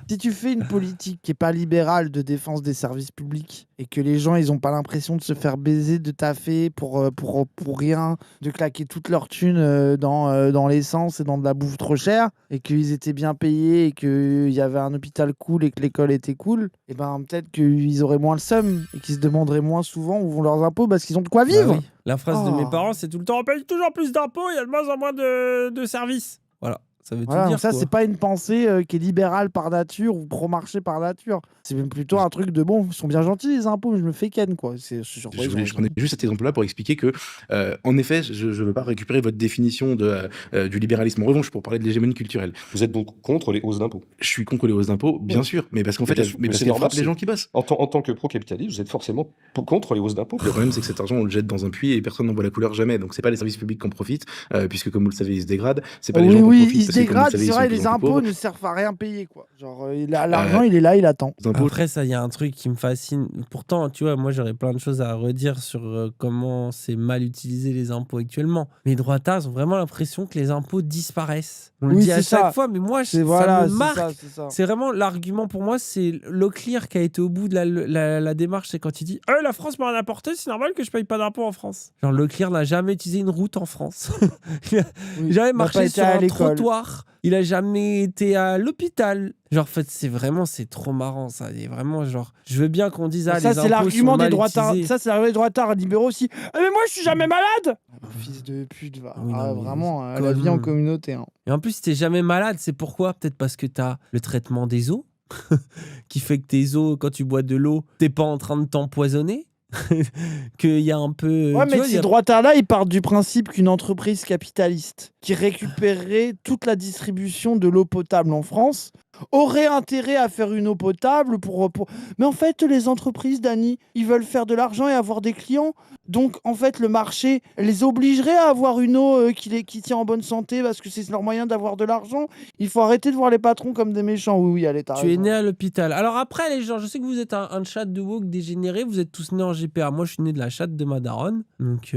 si tu fais une politique qui est pas libérale de défense des services publics et que les gens ils ont pas l'impression de se faire baiser, de taffer pour rien, de claquer toute leur thune dans l'essence et dans de la bouffe trop chère, et qu'ils étaient bien payés et qu'il y avait un hôpital cool et que l'école était cool, et ben peut-être qu'ils auraient moins le seum et qu'ils se demanderaient moins souvent où vont leurs impôts parce qu'ils ont de quoi vivre. Bah oui. La phrase de Oh. mes parents, c'est tout le temps on paye toujours plus d'impôts, il y a de moins en moins de services. Voilà, ça veut Voilà, tout donc dire. ça, quoi. c'est pas une pensée qui est libérale par nature ou pro-marché par nature. C'est même plutôt un truc de bon, ils sont bien gentils les impôts, mais je me fais ken, quoi. je prenais juste cet exemple-là pour expliquer que, en effet, je ne veux pas récupérer votre définition du libéralisme. En revanche, pour parler de l'hégémonie culturelle, Vous êtes donc contre les hausses d'impôts. je suis contre les hausses d'impôts, bien sûr, mais parce qu'en fait, bien sûr, mais parce c'est qu'elles normal, frappent les gens qui bossent. En tant que pro-capitaliste, vous êtes forcément contre les hausses d'impôts. Le problème, c'est que cet argent, on le jette dans un puits et personne n'en voit la couleur jamais. Donc, c'est pas les services publics qui en profitent, puisque comme vous le savez, ils se dégradent. C'est pas les gens qui en Oui, profitent ils se parce que, comme vous le dégradent, savez, c'est ils sont vrai, de plus les en plus impôts pauvres. ne servent à rien payer, quoi. Genre, l'argent, il est là, il attend. Les impôts, Après, ça, il y a un truc qui me fascine. Pourtant, tu vois, moi, j'aurais plein de choses à redire sur comment c'est mal utilisé les impôts actuellement. Mais les droitards ont vraiment l'impression que les impôts disparaissent. On le Oui, dit à c'est chaque ça. fois, mais moi, C'est ça voilà, me c'est marque. ça, c'est ça. C'est vraiment l'argument pour moi, c'est Leclerc qui a été au bout de la démarche. C'est quand il dit la France m'a rien apporté, c'est normal que je paye pas d'impôts en France. Genre, Leclerc n'a jamais utilisé une route en France. Il a Oui. jamais Il n'a pas marché été sur à un l'école. trottoir voir, il a jamais été à l'hôpital. Genre, en fait, c'est trop marrant, ça. Et vraiment, genre, je veux bien qu'on dise, Ça, les c'est impôts l'argument sont des mal droitards. utilisés. Ça, c'est l'argument des droitards libéraux aussi. Ah, mais moi, je suis jamais malade. Fils de pute, va. Oui, non, mais Vraiment, c'est la vie en comme- communauté. Hein. Et en plus, si t'es jamais malade, c'est pourquoi? Peut-être parce que t'as le traitement des os, qui fait que tes os, quand tu bois de l'eau, t'es pas en train de t'empoisonner. Qu'il y a un peu. Ouais, tu mais vois, il y ces a- droitards-là, ils partent du principe qu'une entreprise capitaliste qui récupérerait toute la distribution de l'eau potable en France aurait intérêt à faire une eau potable pour... Mais en fait, les entreprises, Dani, ils veulent faire de l'argent et avoir des clients. Donc, en fait, le marché les obligerait à avoir une eau qui tient en bonne santé parce que c'est leur moyen d'avoir de l'argent. Il faut arrêter de voir les patrons comme des méchants. Oui, oui, allez, t'as Tu es raison. né à l'hôpital. Alors après, les gens, je sais que vous êtes un chat de woke dégénéré, vous êtes tous nés en GPA. Moi, je suis né de la chatte de ma daronne. Donc,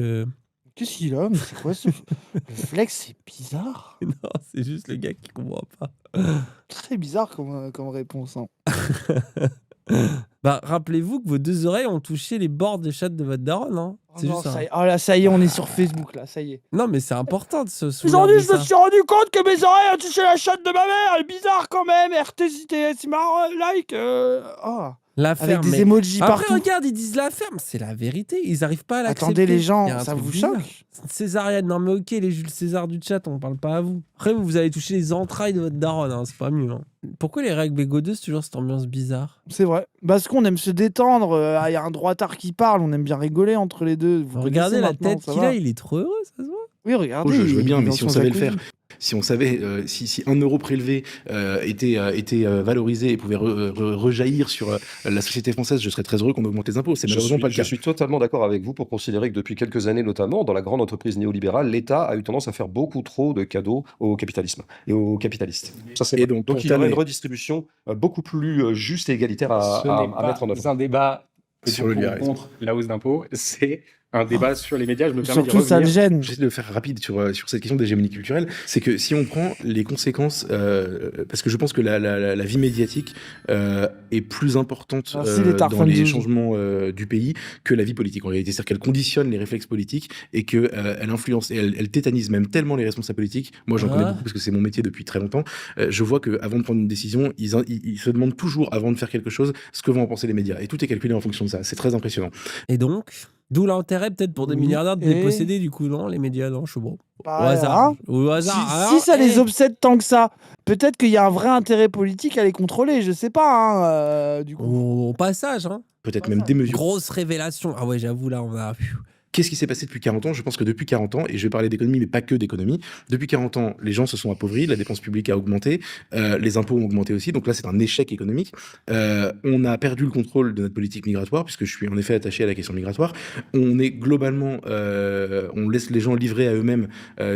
Qu'est-ce qu'il a? Mais c'est quoi ce... Le flex, c'est bizarre. non, c'est juste le gars qui comprend pas. Très bizarre comme réponse. Hein. Bah, rappelez-vous que vos 2 oreilles ont touché les bords des chattes de votre daronne. Hein. Oh C'est non, juste ça. ça y est. Oh là, ça y est, on est sur Facebook là, ça y est. Non, mais c'est important de se Aujourd'hui, souvenir de je me ça. suis rendu compte que mes oreilles ont touché la chatte de ma mère. Elle est bizarre quand même. RTCTS, like. Oh. La Avec ferme. des mais- emojis Après, partout. regarde, ils disent la ferme. C'est la vérité. Ils arrivent pas à l'accepter. Attendez les Il y gens, a un ça truc vous bizarre. choque? Césarienne, non mais ok, les Jules César du chat, on parle pas à vous. Après, vous allez toucher les entrailles de votre daronne, hein, c'est pas mieux. Hein. Pourquoi les règles bégodeuses, toujours cette ambiance bizarre? C'est vrai. Parce qu'on aime se détendre. Il y a un droitard qui parle. On aime bien rigoler entre les deux. Vous Regardez connaissez la maintenant, tête ça qu'il va. a, il est trop heureux, ça se voit. Oui, regardez. Oh, je veux il bien, est mais dans si on son savait le jacuzzi. faire, si on savait, si 1 euro prélevé était valorisé et pouvait rejaillir sur la société française, je serais très heureux qu'on augmente les impôts. C'est malheureusement pas le Je cas. suis totalement d'accord avec vous pour considérer que depuis quelques années, notamment dans la grande entreprise néolibérale, l'État a eu tendance à faire beaucoup trop de cadeaux au capitalisme et aux capitalistes. Ça, c'est Et vrai. donc, Donc pour il y aurait terminer- une redistribution beaucoup plus juste et égalitaire Ce à n'est pas mettre en œuvre. un débat Sur le pour ou libéralisme. contre la hausse d'impôts, c'est un débat sur les médias. Je me permets d'y Surtout, ça le revenir. gêne. J'essaie de le faire rapide sur cette question d'hégémonie culturelle. C'est que si on prend les conséquences, parce que je pense que la vie médiatique est plus importante Merci, les dans Tarfun les News. changements du pays que la vie politique en réalité. C'est-à-dire qu'elle conditionne les réflexes politiques et qu'elle elle influence et elle tétanise même tellement les responsables politiques. Moi, j'en connais Ah. beaucoup parce que c'est mon métier depuis très longtemps. Je vois qu'avant de prendre une décision, ils se demandent toujours, avant de faire quelque chose, ce que vont en penser les médias. Et tout est calculé en fonction de ça. C'est très impressionnant. Et donc, d'où l'intérêt peut-être pour des Oui, milliardaires de et- déposséder du coup, non? Les médias, non, je sais pas. Au Bah, hasard. hein. Au hasard. Si Alors, ça les eh, obsède tant que ça, peut-être qu'il y a un vrai intérêt politique à les contrôler. Je sais pas, hein, du coup. Au passage, hein. Peut-être Ouais, même ça. démesuré. Grosse révélation. Ah ouais, j'avoue, là, on a. Qu'est-ce qui s'est passé depuis 40 ans? Je pense que depuis 40 ans, et je vais parler d'économie, mais pas que d'économie, depuis 40 ans, les gens se sont appauvris, la dépense publique a augmenté, les impôts ont augmenté aussi, donc là c'est un échec économique. On a perdu le contrôle de notre politique migratoire, puisque je suis en effet attaché à la question migratoire. On est globalement, on laisse les gens livrés à eux-mêmes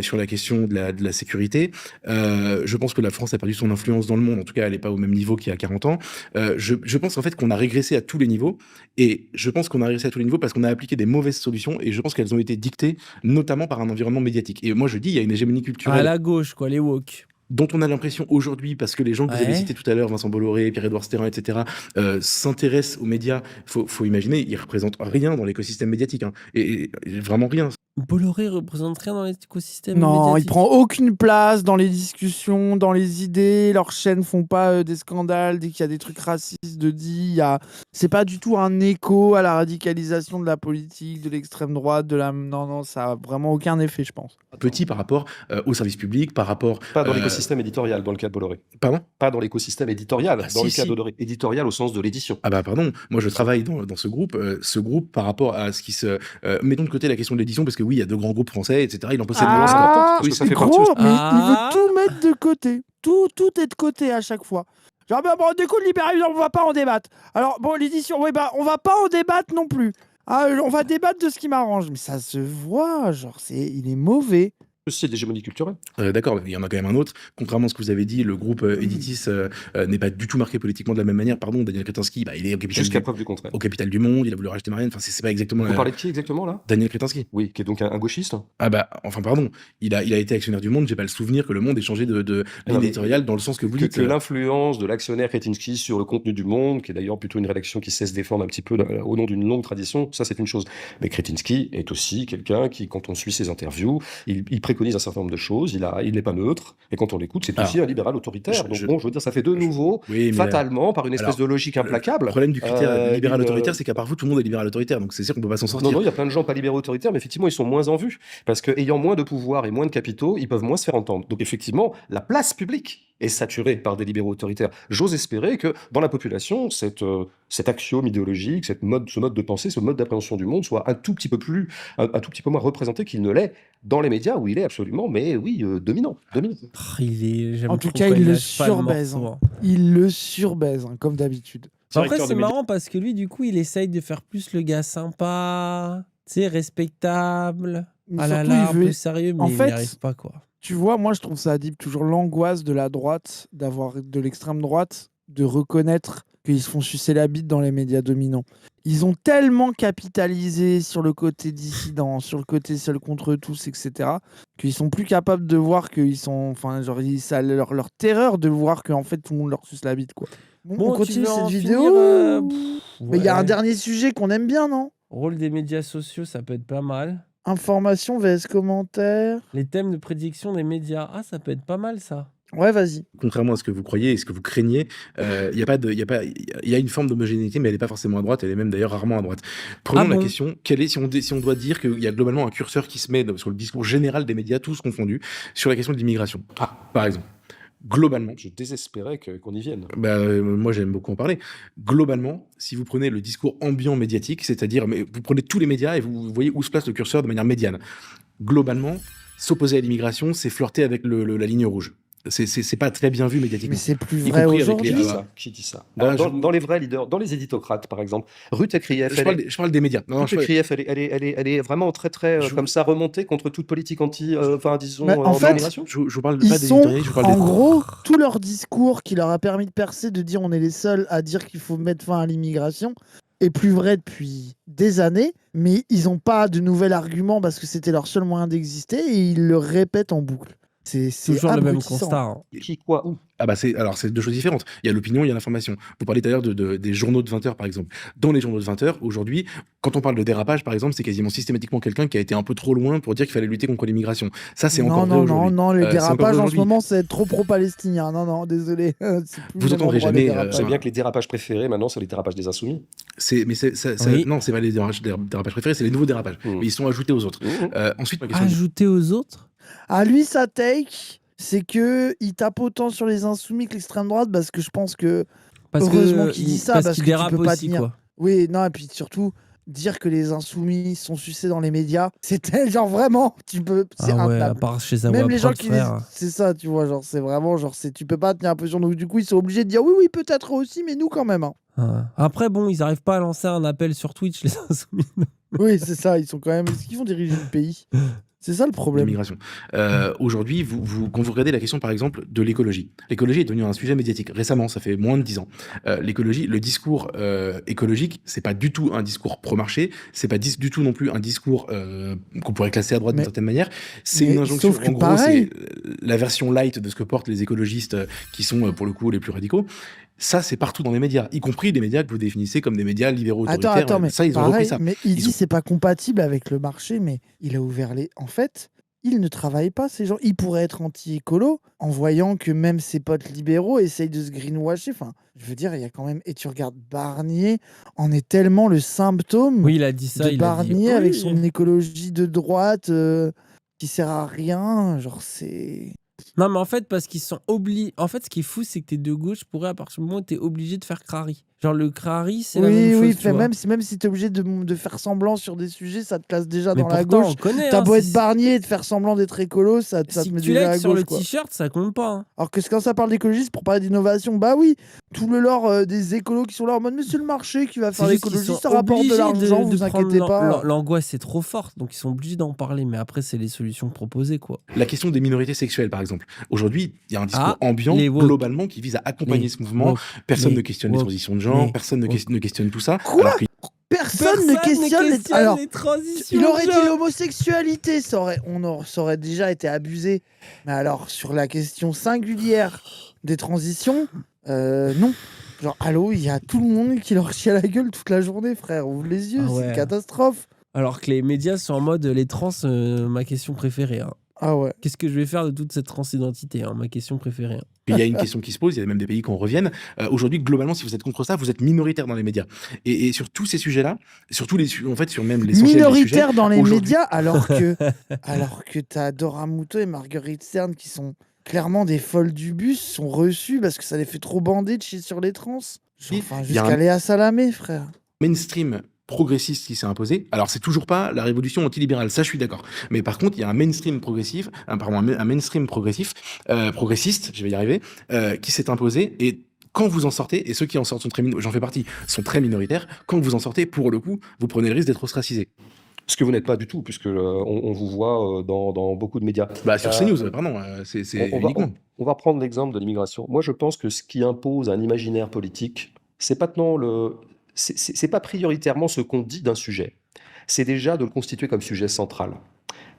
sur la question de la sécurité. Je pense que la France a perdu son influence dans le monde, en tout cas elle n'est pas au même niveau qu'il y a 40 ans. Je pense en fait qu'on a régressé à tous les niveaux, et je pense qu'on a régressé à tous les niveaux parce qu'on a appliqué des mauvaises solutions, et je pense qu'elles ont été dictées notamment par un environnement médiatique. Et moi je dis, il y a une hégémonie À culturelle la gauche, quoi, les woke. dont on a l'impression aujourd'hui, parce que les gens que vous avez Ouais. cités tout à l'heure, Vincent Bolloré, Pierre-Édouard Stérin, etc., s'intéressent aux médias. Faut imaginer, ils représentent rien dans l'écosystème médiatique, hein. Et vraiment rien. Bolloré représente rien dans l'écosystème Non, il médiatique. prend aucune place dans les discussions, dans les idées. Leurs chaînes font pas des scandales dès qu'il y a des trucs racistes de dit. C'est pas du tout un écho à la radicalisation de la politique, de l'extrême droite, de la. Non, ça a vraiment aucun effet, je pense. Petit par rapport au service public, par rapport... Pas dans l'écosystème éditorial, dans le cas de Bolloré. Pardon? Pas dans l'écosystème éditorial, Ah, dans le si, cas si. de Bolloré. Éditorial au sens de l'édition. Ah bah pardon, moi je travaille dans ce groupe. Ce groupe, par rapport à ce qui se... mettons de côté la question de l'édition, parce que oui, il y a de grands groupes français, etc. Il en possède moins. c'est important, parce que oui, ça c'est fait partie gros, aussi. mais Ah. il veut tout mettre de côté. Tout est de côté à chaque fois. Genre, bah, bon, du coup, le libéralisme, on va pas en débattre. Alors, bon, l'édition, oui, bah, on va pas en débattre non plus. Ah, on va débattre de ce qui m'arrange. Mais ça se voit, genre, il est mauvais. C'est de l'hégémonie culturelle. D'accord, il y en a quand même un autre. Contrairement à ce que vous avez dit, le groupe Editis n'est pas du tout marqué politiquement de la même manière. Pardon, Daniel Kretinsky, il est Jusqu'à preuve du contraire. au capital du Monde, il a voulu racheter Marianne. Enfin, c'est pas exactement Vous parlez de qui exactement là? Daniel Kretinsky. Oui, qui est donc un gauchiste. Ah bah, enfin pardon, il a été actionnaire du Monde, j'ai pas le souvenir que le Monde ait changé de ligne Non, mais éditoriale dans le sens que vous dites. Que l'influence de l'actionnaire Kretinsky sur le contenu du Monde, qui est d'ailleurs plutôt une rédaction qui sait se défendre un petit peu au nom d'une longue tradition, ça c'est une chose. Mais Kretinsky est aussi quelqu'un qui, quand on suit ses interviews, il préconise préconise un certain nombre de choses, il n'est pas neutre, et quand on l'écoute, c'est aussi un libéral autoritaire. Donc bon, je veux dire, ça fait de nouveau, Oui, mais fatalement, par une espèce alors, de logique le implacable. problème du critère libéral une- autoritaire, c'est qu'à part vous, tout le monde est libéral autoritaire, donc c'est sûr qu'on peut pas s'en Non, sortir. non, il y a plein de gens pas libéraux autoritaires, mais effectivement, ils sont moins en vue. Parce qu'ayant moins de pouvoir et moins de capitaux, ils peuvent moins se faire entendre. Donc effectivement, la place publique est saturée par des libéraux autoritaires. J'ose espérer que dans la population, cet axiome idéologique, ce mode de pensée, ce mode d'appréhension du monde soit un tout petit peu moins représenté qu'il ne l'est dans les médias, où il est absolument, mais oui, dominant. J'aime En tout trop cas, quand il le lâche pas le surbaise. morceau, hein. hein. Il le surbaise, hein, comme d'habitude. Après, Directeur c'est de médias. marrant parce que lui, du coup, il essaye de faire plus le gars sympa, tu sais, respectable. Mais Ah là surtout, là, il un veut. peu sérieux, mais En il n'y fait, arrive pas, quoi. Tu vois, moi, je trouve ça Adib toujours l'angoisse de la droite, d'avoir de l'extrême droite, de reconnaître qu'ils se font sucer la bite dans les médias dominants. Ils ont tellement capitalisé sur le côté dissident, sur le côté seul contre tous, etc., qu'ils sont plus capables de voir qu'ils sont. Enfin, genre, ça leur terreur de voir qu'en fait, tout le monde leur suce la bite, quoi. Bon, on tu continue veux en cette finir, vidéo. Mais il y a un ouais. dernier sujet qu'on aime bien, non? Rôle des médias sociaux, ça peut être pas mal. Information vs commentaires. Les thèmes de prédiction des médias, ah, ça peut être pas mal, ça. Ouais, vas-y. Contrairement à ce que vous croyez et ce que vous craignez, il y a une forme d'homogénéité, mais elle n'est pas forcément à droite, elle est même d'ailleurs rarement à droite. Prenons Ah la bon question, si on doit dire qu'il y a globalement un curseur qui se met sur le discours général des médias, tous confondus, sur la question de l'immigration, par exemple. Globalement, Je désespérais qu'on y vienne. moi j'aime beaucoup en parler. Globalement, si vous prenez le discours ambiant médiatique, c'est-à-dire vous prenez tous les médias et vous voyez où se place le curseur de manière médiane. Globalement, s'opposer à l'immigration, c'est flirter avec la ligne rouge. C'est pas très bien vu médiatiquement. Mais c'est plus Y vrai compris avec aujourd'hui. les- Qui dit ça Ah, Dans les vrais leaders, dans les éditocrates, par exemple. Ruth Ekrief, je parle des médias. Non, Ruth Ekrief, elle est vraiment très, très, Je- comme ça, remontée contre toute politique disons, Mais en fait, anti-immigration. je vous parle Ils pas des sont, éditorialistes, je vous parle en des... gros, tout leur discours qui leur a permis de percer, de dire on est les seuls à dire qu'il faut mettre fin à l'immigration, est plus vrai depuis des années, mais ils n'ont pas de nouvel argument parce que c'était leur seul moyen d'exister et ils le répètent en boucle. C'est Toujours le même abrutissant. constat. hein. Qui, quoi, où Ah bah c'est deux choses différentes. Il y a l'opinion, il y a l'information. Vous parlez d'ailleurs des journaux de 20 heures, par exemple. Dans les journaux de 20 heures, aujourd'hui, quand on parle de dérapage, par exemple, c'est quasiment systématiquement quelqu'un qui a été un peu trop loin pour dire qu'il fallait lutter contre l'immigration. Ça, c'est encore vrai aujourd'hui. Non, les c'est encore dérapages vrai en ce aujourd'hui. moment, c'est être trop pro-palestinien. Non, désolé. C'est plus Vous le même entendrez endroit, les jamais, dérapages. Vous savez bien que les dérapages préférés, maintenant, c'est les dérapages des insoumis. Oui. Non, c'est pas les dérapages préférés, c'est les nouveaux dérapages. Mais ils sont ajoutés aux autres. Ensuite, la question du- Ajouter aux autres À lui, sa take, c'est que il tape autant sur les insoumis que l'extrême droite parce que je pense que heureusement qu'il dit ça, parce qu'il que tu dérape peux pas aussi, tenir. quoi. oui, non, et puis surtout dire que les insoumis sont sucés dans les médias, c'est tel genre vraiment, tu peux, c'est Ah ouais, à intenable. part chez Zawa Même les gens Prod, qui frère. c'est ça, tu vois, genre c'est vraiment genre tu peux pas tenir un peu sur nous. Du coup, ils sont obligés de dire oui, peut-être aussi, mais nous quand même. hein. Ah. Après, bon, ils arrivent pas à lancer un appel sur Twitch, les insoumis. Oui, c'est ça, ils sont quand même. Est-ce qu'ils vont diriger le pays C'est ça le problème. l'immigration. Aujourd'hui, quand vous regardez la question, par exemple, de l'écologie, l'écologie est devenue un sujet médiatique. Récemment, ça fait moins de 10 ans. L'écologie, le discours écologique, c'est pas du tout un discours pro-marché, c'est pas du tout non plus un discours qu'on pourrait classer à droite d'une certaine manière. C'est mais une injonction. sauf que En gros, pareil. c'est la version light de ce que portent les écologistes qui sont, pour le coup, les plus radicaux. Ça, c'est partout dans les médias, y compris les médias que vous définissez comme des médias libéraux autoritaires. Attends, mais ça, ils ont pareil, repris ça. mais il Ils dit ont- c'est pas compatible avec le marché, mais il a ouvert les. En fait, ils ne travaillent pas ces gens. Ils pourraient être anti-écolo en voyant que même ses potes libéraux essayent de se greenwasher. Enfin, je veux dire, il y a quand même. Et tu regardes Barnier, en est tellement le symptôme Oui, il a dit ça. de il a dit, Barnier avec oui. son écologie de droite qui sert à rien. Genre, c'est. Non, mais en fait, parce qu'ils sont obligés. En fait, ce qui est fou, c'est que t'es de gauche pourrais, à partir du moment où t'es obligé de faire crari. Genre, le crari, c'est la même chose. Oui, tu vois. même si t'es obligé de faire semblant sur des sujets, ça te classe déjà Mais dans la pourtant, gauche. on connaît. T'as hein, beau être si- Barnier et de faire semblant d'être écolo, ça te Si met tu déjà à l'aides sur gauche. le Quoi. t-shirt, ça compte pas. hein. Alors que quand ça parle d'écologie, c'est pour parler d'innovation. Bah oui, tout le lore des écolos qui sont là en mode mais c'est le marché qui va faire C'est juste qu'ils l'écologie, sont ça rapporte de obligés l'argent, de vous prendre inquiétez pas. L'angoisse est trop forte, donc ils sont obligés d'en parler. Mais après, c'est les solutions proposées, quoi. La question des minorités sexuelles, par exemple. Aujourd'hui, il y a un discours Ah, ambiant, les woke. globalement, qui vise à accompagner Les ce mouvement. woke. Personne Les ne questionne les woke. transitions de genre, Les personne ne questionne tout ça. Quoi alors que- Personne ne questionne les... Alors, les transitions. il aurait de dit genre. l'homosexualité, ça aurait déjà été abusé. Mais alors, sur la question singulière des transitions, non. Genre, allô, il y a tout le monde qui leur chie à la gueule toute la journée, frère. Ouvre les yeux, Ah c'est ouais. une catastrophe. Alors que les médias sont en mode les trans, ma question préférée. hein. Ah ouais. Qu'est-ce que je vais faire de toute cette transidentité, hein, ma question préférée. Hein. Puis il y a une question qui se pose, il y a même des pays qui en reviennent. Aujourd'hui, globalement, si vous êtes contre ça, vous êtes minoritaire dans les médias. Et sur tous ces sujets-là, sur tous les en fait, sur même l'essentiel des sujets, Minoritaire dans les aujourd'hui, médias, alors que t'as Dora Muto et Marguerite Stern qui sont clairement des folles du bus, sont reçues parce que ça les fait trop bander de chier sur les trans. Enfin, il y a jusqu'à un Léa Salamé, frère. mainstream progressiste qui s'est imposé. Alors, c'est toujours pas la révolution antilibérale, ça je suis d'accord. Mais par contre, il y a un mainstream progressif, un mainstream progressif, progressiste, je vais y arriver, qui s'est imposé. Et quand vous en sortez, et ceux qui en sortent sont j'en fais partie, sont très minoritaires, quand vous en sortez, pour le coup, vous prenez le risque d'être ostracisé. Ce que vous n'êtes pas du tout, puisque on vous voit dans beaucoup de médias. Bah, sur Euh, CNews, pardon, c'est on va, uniquement. on va prendre l'exemple de l'immigration. Moi, je pense que ce qui impose un imaginaire politique, c'est pas c'est pas prioritairement ce qu'on dit d'un sujet. C'est déjà de le constituer comme sujet central.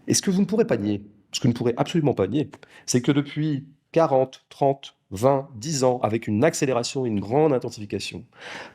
Et ce que vous ne pourrez pas nier, ce que vous ne pourrez absolument pas nier, c'est que depuis 40, 30, 20, 10 ans, avec une accélération, une grande intensification,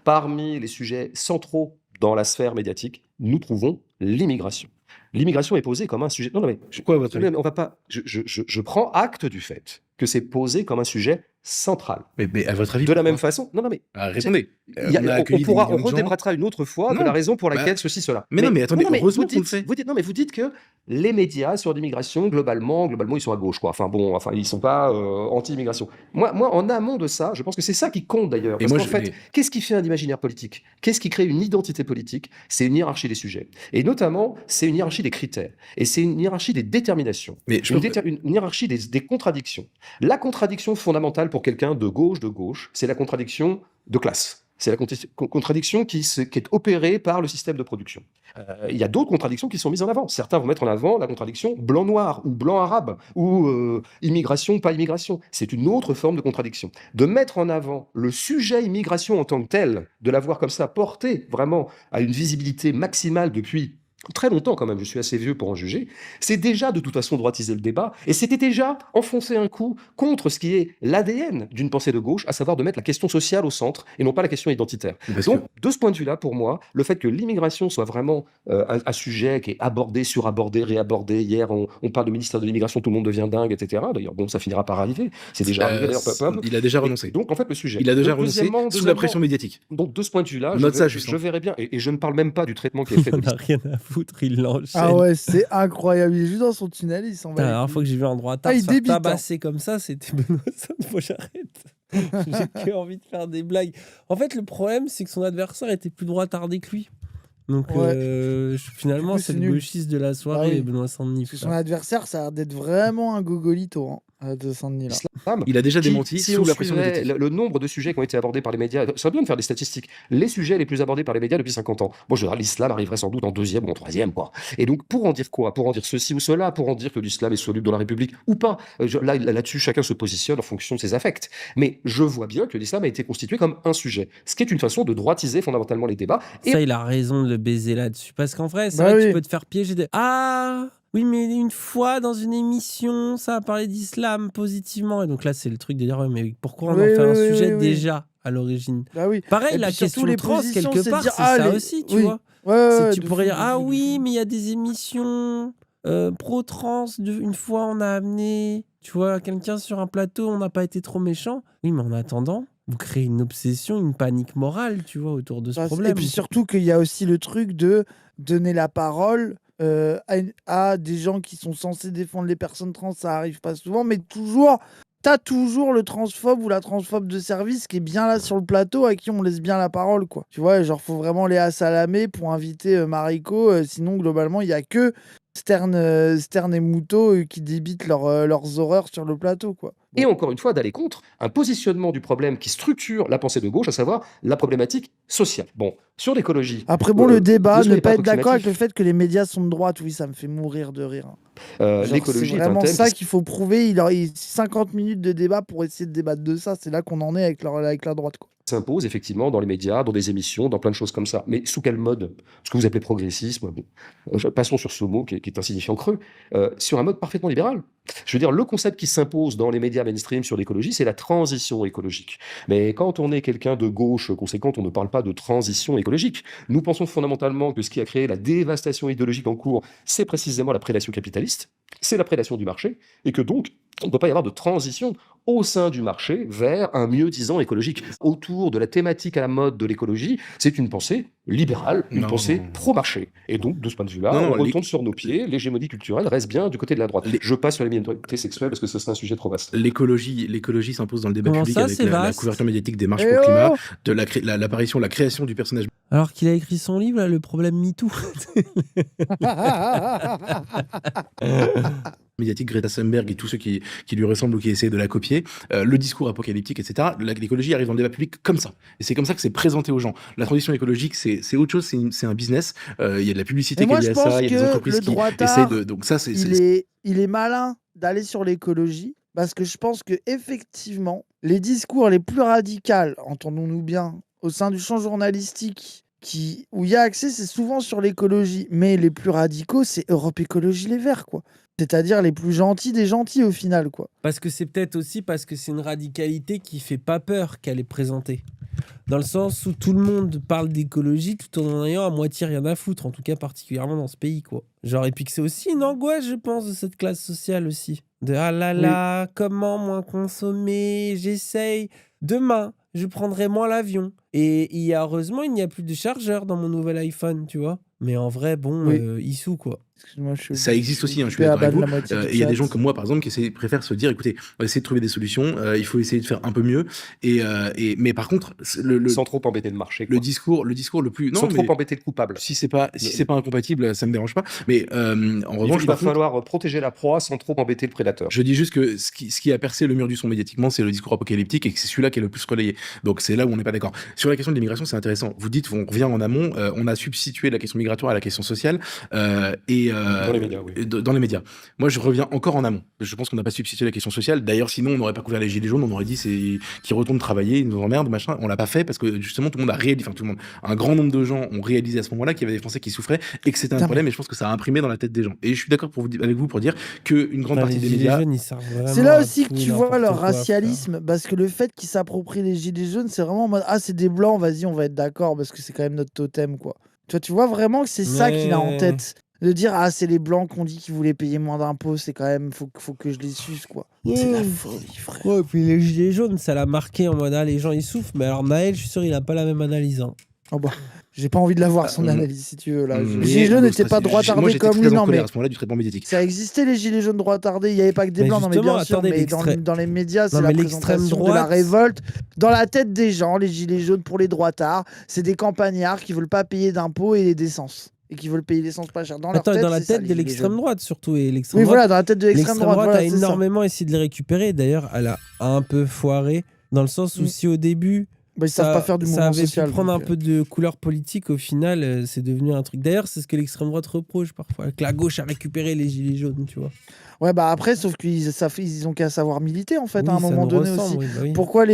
parmi les sujets centraux dans la sphère médiatique, nous trouvons l'immigration. L'immigration est posée comme un sujet. Non, non, mais Pourquoi, à votre avis? on va pas. Je prends acte du fait que c'est posé comme un sujet central. Mais à votre avis, De la pourquoi? même façon, non, non, mais Répondez. on accueilli des on millions de gens. redébattra une autre fois de Non, la raison pour bah, laquelle ceci, cela. mais non, mais attendez, heureusement vous qu'on le dites, fait. non, mais vous dites que les médias sur l'immigration, globalement, ils sont à gauche, quoi. Enfin bon, ils sont pas anti-immigration. Moi, en amont de ça, je pense que c'est ça qui compte d'ailleurs. Et Parce moi, qu'en fait, qu'est-ce qui fait un imaginaire politique? Qu'est-ce qui crée une identité politique? C'est une hiérarchie des sujets. Et notamment, c'est une hiérarchie des critères. Et c'est une hiérarchie des déterminations. Mais Une hiérarchie des contradictions. La contradiction fondamentale pour quelqu'un de gauche, c'est la contradiction de classe. C'est la contradiction qui est opérée par le système de production. Il y a d'autres contradictions qui sont mises en avant. Certains vont mettre en avant la contradiction blanc-noir ou blanc-arabe ou immigration, pas immigration. C'est une autre forme de contradiction. De mettre en avant le sujet immigration en tant que tel, de l'avoir comme ça porté vraiment à une visibilité maximale depuis très longtemps quand même, je suis assez vieux pour en juger, c'est déjà de toute façon droitiser le débat, et c'était déjà enfoncer un coup contre ce qui est l'ADN d'une pensée de gauche, à savoir de mettre la question sociale au centre, et non pas la question identitaire. Donc, de ce point de vue-là, pour moi, le fait que l'immigration soit vraiment un sujet qui est abordé, surabordé, réabordé, hier on parle de ministère de l'immigration, tout le monde devient dingue, etc. D'ailleurs, bon, ça finira par arriver, c'est déjà arrivé d'ailleurs. il a déjà renoncé. Donc, en fait, le sujet. Il a déjà renoncé sous la pression médiatique. Donc, de ce point de vue-là, Note ça, je Justin. verrais bien, et je ne parle même pas du traitement qui est fait On de n'a rien à foutre, il l'enchaîne. Ah ouais, c'est incroyable. Il est juste dans son tunnel, il s'en Putain, va. la dernière fois que j'ai vu un droitard Ah, il se faire débite, hein. tabasser comme ça, c'était Benoît Sainte, faut que j'arrête. J'ai que envie de faire des blagues. En fait, le problème, c'est que son adversaire était plus droitardé que lui. Donc, Ouais. finalement, Du coup, c'est c'est le nul. gauchiste de la soirée, Bah oui. Benoît Sainte-Denis. Parce que son adversaire, ça a l'air d'être vraiment un gogolito de Saint-Denis là. l'islam. Il a déjà démenti Si sous on la pression suivait médiatique. le nombre de sujets qui ont été abordés par les médias, ça serait bien de faire des statistiques. Les sujets les plus abordés par les médias depuis 50 ans. Bon, je dirais, l'islam arriverait sans doute en deuxième ou en troisième, quoi. Et donc, pour en dire quoi? Pour en dire ceci ou cela? Pour en dire que l'islam est soluble dans la République ou pas? Là-dessus, chacun se positionne en fonction de ses affects. Mais je vois bien que l'islam a été constitué comme un sujet, ce qui est une façon de droitiser fondamentalement les débats. Et Ça, il a raison de le baiser là-dessus. Parce qu'en vrai, c'est Bah vrai que oui. tu peux te faire piéger de... Ah oui, mais une fois dans une émission, ça a parlé d'islam positivement. Et donc là, c'est le truc de dire, ouais, mais pourquoi on en Oui, fait un oui, sujet oui. déjà à l'origine? Bah oui. Pareil, Et la puis surtout, question les trans, positions, quelque c'est de part, dire, c'est ah, ça les- aussi, tu oui. vois. Ouais, C'est ouais, que tu de pourrais fou, dire, de ah fou, de oui, fou. mais il y a des émissions pro-trans. Une fois, on a amené, tu vois, quelqu'un sur un plateau, on n'a pas été trop méchant. Oui, mais en attendant, vous créez une obsession, une panique morale, tu vois, autour de ce Bah, problème. Et puis surtout qu'il y a aussi le truc de donner la parole à des gens qui sont censés défendre les personnes trans, ça arrive pas souvent, mais t'as toujours le transphobe ou la transphobe de service qui est bien là sur le plateau, à qui on laisse bien la parole, quoi. Tu vois, genre, faut vraiment Léa Salamé pour inviter Mariko, sinon, globalement, il y a que Stern et Moutot qui débitent leurs horreurs sur le plateau, quoi. Et encore une fois, d'aller contre un positionnement du problème qui structure la pensée de gauche, à savoir la problématique sociale. Bon, sur l'écologie. Après, bon, le débat, ne soyez ne pas être d'accord avec approximatif. le fait que les médias sont de droite, oui, ça me fait mourir de rire. Genre, c'est L'écologie est un vraiment thème ça qui qu'il faut prouver. Il y a 50 minutes de débat pour essayer de débattre de ça. C'est là qu'on en est avec la droite, quoi. s'impose effectivement dans les médias, dans des émissions, dans plein de choses comme ça. Mais sous quel mode? Ce que vous appelez progressisme, bon, passons sur ce mot qui est un signifiant creux, sur un mode parfaitement libéral. Je veux dire, le concept qui s'impose dans les médias mainstream sur l'écologie, c'est la transition écologique. Mais quand on est quelqu'un de gauche conséquente, on ne parle pas de transition écologique. Nous pensons fondamentalement que ce qui a créé la dévastation idéologique en cours, c'est précisément la prédation capitaliste, c'est la prédation du marché, et que donc, on ne peut pas y avoir de transition au sein du marché vers un mieux-disant écologique. Autour de la thématique à la mode de l'écologie, c'est une pensée libérale, une Non, pensée non. pro-marché. Et donc, de ce point de vue-là, Non, on non, retourne sur nos pieds, l'hégémonie culturelle reste bien du côté de la droite. Les- Je passe sur les minorités sexuelles parce que ce serait un sujet trop vaste. L'écologie s'impose dans le débat Comment public ça, avec c'est la vaste? couverture médiatique des marches Eh pour le climat, oh de l'apparition, la création du personnage Alors qu'il a écrit son livre, là, le problème MeToo. médiatique Greta Thunberg et tous ceux qui lui ressemblent ou qui essaient de la copier, le discours apocalyptique, etc. L'écologie arrive dans le débat public comme ça. Et c'est comme ça que c'est présenté aux gens. La transition écologique, c'est autre chose, c'est un business. Il y a de la publicité Et qui est moi, liée je à ça, pense il y a des que entreprises le qui essaient droitard, de... Donc ça, il est malin d'aller sur l'écologie parce que je pense que effectivement, les discours les plus radicaux, entendons-nous bien, au sein du champ journalistique où il y a accès, c'est souvent sur l'écologie. Mais les plus radicaux, c'est Europe Écologie Les Verts, quoi. C'est-à-dire les plus gentils des gentils au final, quoi. Parce que c'est peut-être aussi parce que c'est une radicalité qui fait pas peur qu'elle est présentée. Dans le sens où tout le monde parle d'écologie tout en ayant à moitié rien à foutre, en tout cas particulièrement dans ce pays, quoi. Genre, et puis que c'est aussi une angoisse, je pense, de cette classe sociale aussi. De ah là là, comment moins consommer, j'essaye. Demain, je prendrai moins l'avion. Et heureusement, il n'y a plus de chargeur dans mon nouvel iPhone, tu vois. Mais en vrai, bon, Oui. Issou, quoi. Excuse-moi, Ça existe aussi, hein, je suis occupé à d'accord avec ban vous. la moitié du Il y a des chat. gens comme moi, par exemple, préfèrent se dire, écoutez, on va essayer de trouver des solutions, il faut essayer de faire un peu mieux. Mais par contre, Sans trop embêter le marché. le Quoi. discours le plus... Sans Non, mais trop embêter le coupable. si c'est pas incompatible, ça me dérange pas. Mais en revanche, Il va par contre, falloir protéger la proie sans trop embêter le prédateur. je dis juste que ce qui a percé le mur du son médiatiquement, c'est le discours apocalyptique et que c'est celui-là qui est le plus relayé. Donc c'est là où on n'est pas d'accord. Sur la question de l'immigration, c'est intéressant. Vous dites, on revient en amont, on a substitué la question migratoire à la question sociale. Dans les médias, oui. Dans les médias. Moi, je reviens encore en amont. Je pense qu'on n'a pas substitué la question sociale. D'ailleurs, sinon, on n'aurait pas couvert les gilets jaunes. On aurait dit c'est qu'ils retournent travailler, ils nous emmerdent, machin. On l'a pas fait parce que justement, tout le monde a réalisé, enfin tout le monde, un grand nombre de gens ont réalisé à ce moment-là qu'il y avait des Français qui souffraient et que c'était un Putain, problème. Et je pense que ça a imprimé dans la tête des gens. Et je suis d'accord avec vous pour dire qu'une grande partie les des gilets médias. jaunes, ils servent vraiment C'est là à aussi que tout, tu vois n'importe leur quoi, frère. racialisme, parce que le fait qu'ils s'approprient les gilets jaunes, c'est vraiment en mode ah, c'est des blancs, vas-y, on va être d'accord, parce que c'est quand même notre totem, quoi. Tu vois vraiment que c'est ça qu'il a en Mais- tête. De dire ah, c'est les blancs qu'on dit qu'ils voulaient payer moins d'impôts, c'est quand même, faut que je les suce, quoi. C'est la folie, frère. Ouais, et puis les gilets jaunes, ça l'a marqué en mode ah, les gens ils souffrent. Mais alors Naël, je suis sûr, il a pas la même analyse. Hein. Oh bah, j'ai pas envie de la voir son analyse, si tu veux, là. Mais Les gilets jaunes n'étaient pas moi, droitardés j'étais comme très lui, en non, colère mais à ce moment-là du traitement médiatique. ça existait les gilets jaunes droitardés, il y avait pas que des Mais blancs, non mais justement, bien sûr, attendez, mais dans les médias, c'est Non, la mais l'extrême présentation de la droite- révolte. Dans la tête des gens, les gilets jaunes pour les droitards, c'est des campagnards qui veulent pas payer d'impôts et d'essence. Et qui veulent payer l'essence pas cher. Dans leur Attends, tête, dans la c'est ça, tête les de gilets l'extrême jaunes. droite surtout. Et l'extrême Oui, droite, voilà, dans la tête de l'extrême droite, voilà, a c'est ça. énormément essayé de les récupérer. D'ailleurs, elle a un peu foiré. Dans le sens où Mm. si au début, Bah, ils savent pas faire du ça mouvement avait social. pu prendre donc, un peu de couleur politique, au final, c'est devenu un truc. D'ailleurs, c'est ce que l'extrême droite reproche parfois, que la gauche a récupéré les gilets jaunes, tu vois. Ouais, bah après, sauf ils ont qu'à savoir militer, en fait, Oui, à un ça moment nous donné ressemble, aussi. oui, bah oui. Pourquoi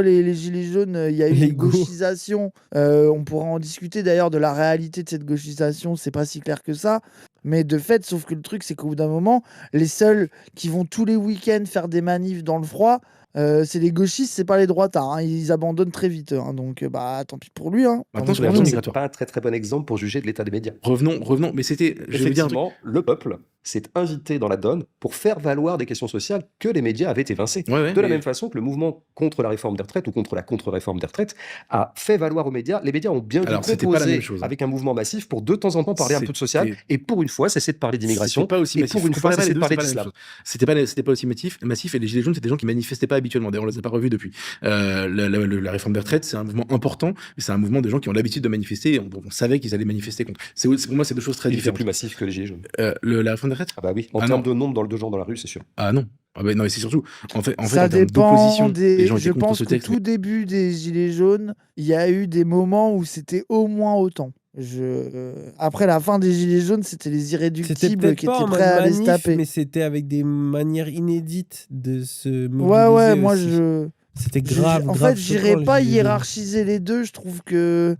les gilets jaunes, il y a eu Les une go. gauchisation. On pourra en discuter d'ailleurs de la réalité de cette gauchisation, c'est pas si clair que ça. Mais de fait, sauf que le truc, c'est qu'au bout d'un moment, les seuls qui vont tous les week-ends faire des manifs dans le froid, c'est les gauchistes, c'est pas les droitards. Hein. Ils abandonnent très vite. Hein. Donc, bah, tant pis pour lui. Hein. Maintenant, Tant sur pis la pour question nous. C'est migratoire. pas un très très bon exemple pour juger de l'état des médias. Revenons, mais c'était, je veux dire un truc. Effectivement, le peuple s'est invité dans la donne pour faire valoir des questions sociales que les médias avaient évincées. Ouais, De la mais- même façon que le mouvement contre la réforme des retraites ou contre la contre-réforme des retraites a fait valoir aux médias. Les médias ont bien dû Alors, c'était pas la composer même chose, hein. avec un mouvement massif pour de temps en temps parler un peu de social C'était- et pour une fois cesser de parler d'immigration. C'était pas aussi Et massif. pour une fois, Comparez pas cesser les de deux, parler c'est pas la même d'islam. chose. C'était pas aussi massif et les gilets jaunes, c'était des gens qui manifestaient pas habituellement. D'ailleurs, on les a pas revus depuis. La réforme des retraites, c'est un mouvement important, mais c'est un mouvement de gens qui ont l'habitude de manifester. Et on savait qu'ils allaient manifester contre. Pour moi, c'est deux choses très Il était différentes. plus massif que les gilets jaunes. La réforme des retraites. Ah bah oui, en Ah termes non. de nombre de gens dans la rue, c'est sûr. Ah non. Ah ben non, mais c'est surtout. En fait, Ça en termes dépend d'opposition, les gens étaient Je contre pense ce qu'au texte. tout début des Gilets jaunes, il y a eu des moments où c'était au moins autant. Après la fin des Gilets jaunes, c'était les C'était irréductibles peut-être qui pas étaient en mode prêts à aller se manif, taper. mais c'était avec des manières inédites de se mobiliser Ouais, moi aussi. C'était grave. En grave fait, j'irais choquant, les pas Gilets jaunes. hiérarchiser les deux. Je trouve que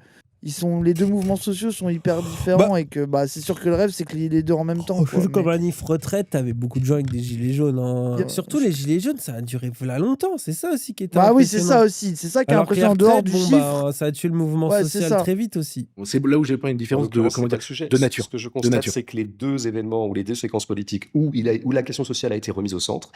les deux mouvements sociaux sont hyper différents et que c'est sûr que le rêve, c'est qu'il y ait les deux en même temps. quoi, Comme mais- la NIF retraite, t'avais beaucoup de gens avec des gilets jaunes. Hein. Bien- Surtout les gilets jaunes, ça a duré là longtemps. C'est ça aussi qui était Bah oui, c'est ça impressionnant. aussi. C'est ça qui est Alors que les impressionnant en dehors du retraites, chiffre. ça a tué le mouvement Ouais, c'est social ça. très vite aussi. Bon, c'est là où j'ai pas une En différence de, l'occurrence, comment c'est pas dire, le sujet. de nature. Ce que je constate, nature. c'est que les deux événements ou les deux séquences politiques où la question sociale a été remise au centre,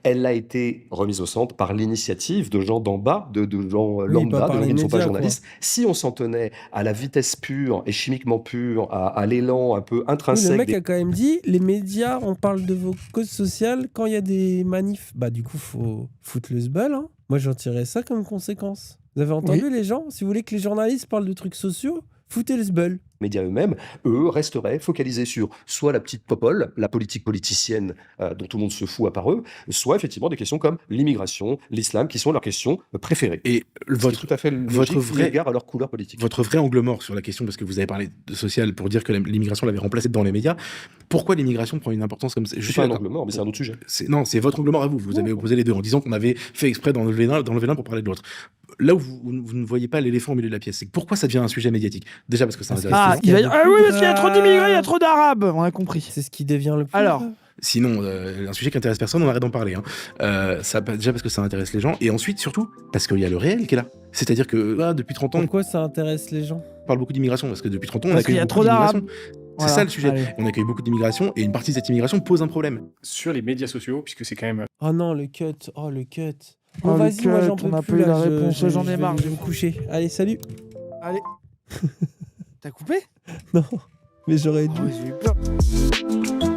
elle a été remise au centre par l'initiative de gens d'en bas, de gens pas lambda, par de gens les qui ne sont pas médias, journalistes. Si on s'en tenait à la vitesse pure et chimiquement pure, à l'élan un peu Oui, intrinsèque le mec des a quand même dit les médias, on parle de vos causes sociales quand il y a des manifs. Bah, du coup, faut foutre le sbul. Hein. Moi, j'en tirais ça comme conséquence. Vous avez entendu les gens? Si vous voulez que les journalistes parlent de trucs sociaux, foutez le sbul. médias eux-mêmes, eux, resteraient focalisés sur soit la petite popole, la politique politicienne dont tout le monde se fout à part eux, soit effectivement des questions comme l'immigration, l'islam, qui sont leurs questions préférées. Et Ce qui est tout à fait logique eu égard à leur couleur politique. votre vrai angle mort sur la question, parce que vous avez parlé de social pour dire que l'immigration l'avait remplacé dans les médias, pourquoi l'immigration prend une importance comme ça? Je suis pas un angle mort, mais c'est un autre sujet. Non, c'est votre angle mort à vous. Vous avez opposé les deux en disant qu'on avait fait exprès d'enlever l'un pour parler de l'autre. Là où vous ne voyez pas l'éléphant au milieu de la pièce, c'est que pourquoi ça devient un sujet médiatique? Déjà parce que ça Parce que intéresse. Ah, c'est ce qu'il il y va a dire de ah oui, plus parce qu'il y a trop grave. d'immigrés, il y a trop d'arabes. On a compris. C'est ce qui devient le plus Alors, grave. Sinon, un sujet qui intéresse personne, on arrête d'en parler. Hein. Déjà parce que ça intéresse les gens, et ensuite, surtout, parce qu'il y a le réel qui est là. C'est-à-dire que depuis 30 ans, Pourquoi ça intéresse les gens? on parle beaucoup d'immigration, parce que depuis 30 ans, on Parce qu'il accueille y a beaucoup trop d'Arabes. d'immigration. C'est Voilà, ça le sujet. allez. On accueille beaucoup d'immigration, et une partie de cette immigration pose un problème. Sur les médias sociaux, puisque c'est quand même Oh non, le cut. Oh, le cut. Oh, Bon, le vas-y, moi cut, j'en on peux n'a plus pas eu là. la réponse, j'en ai marre. Je vais me coucher. Allez, salut. Allez. T'as coupé Non, mais j'aurais Oh, dû. j'ai eu peur.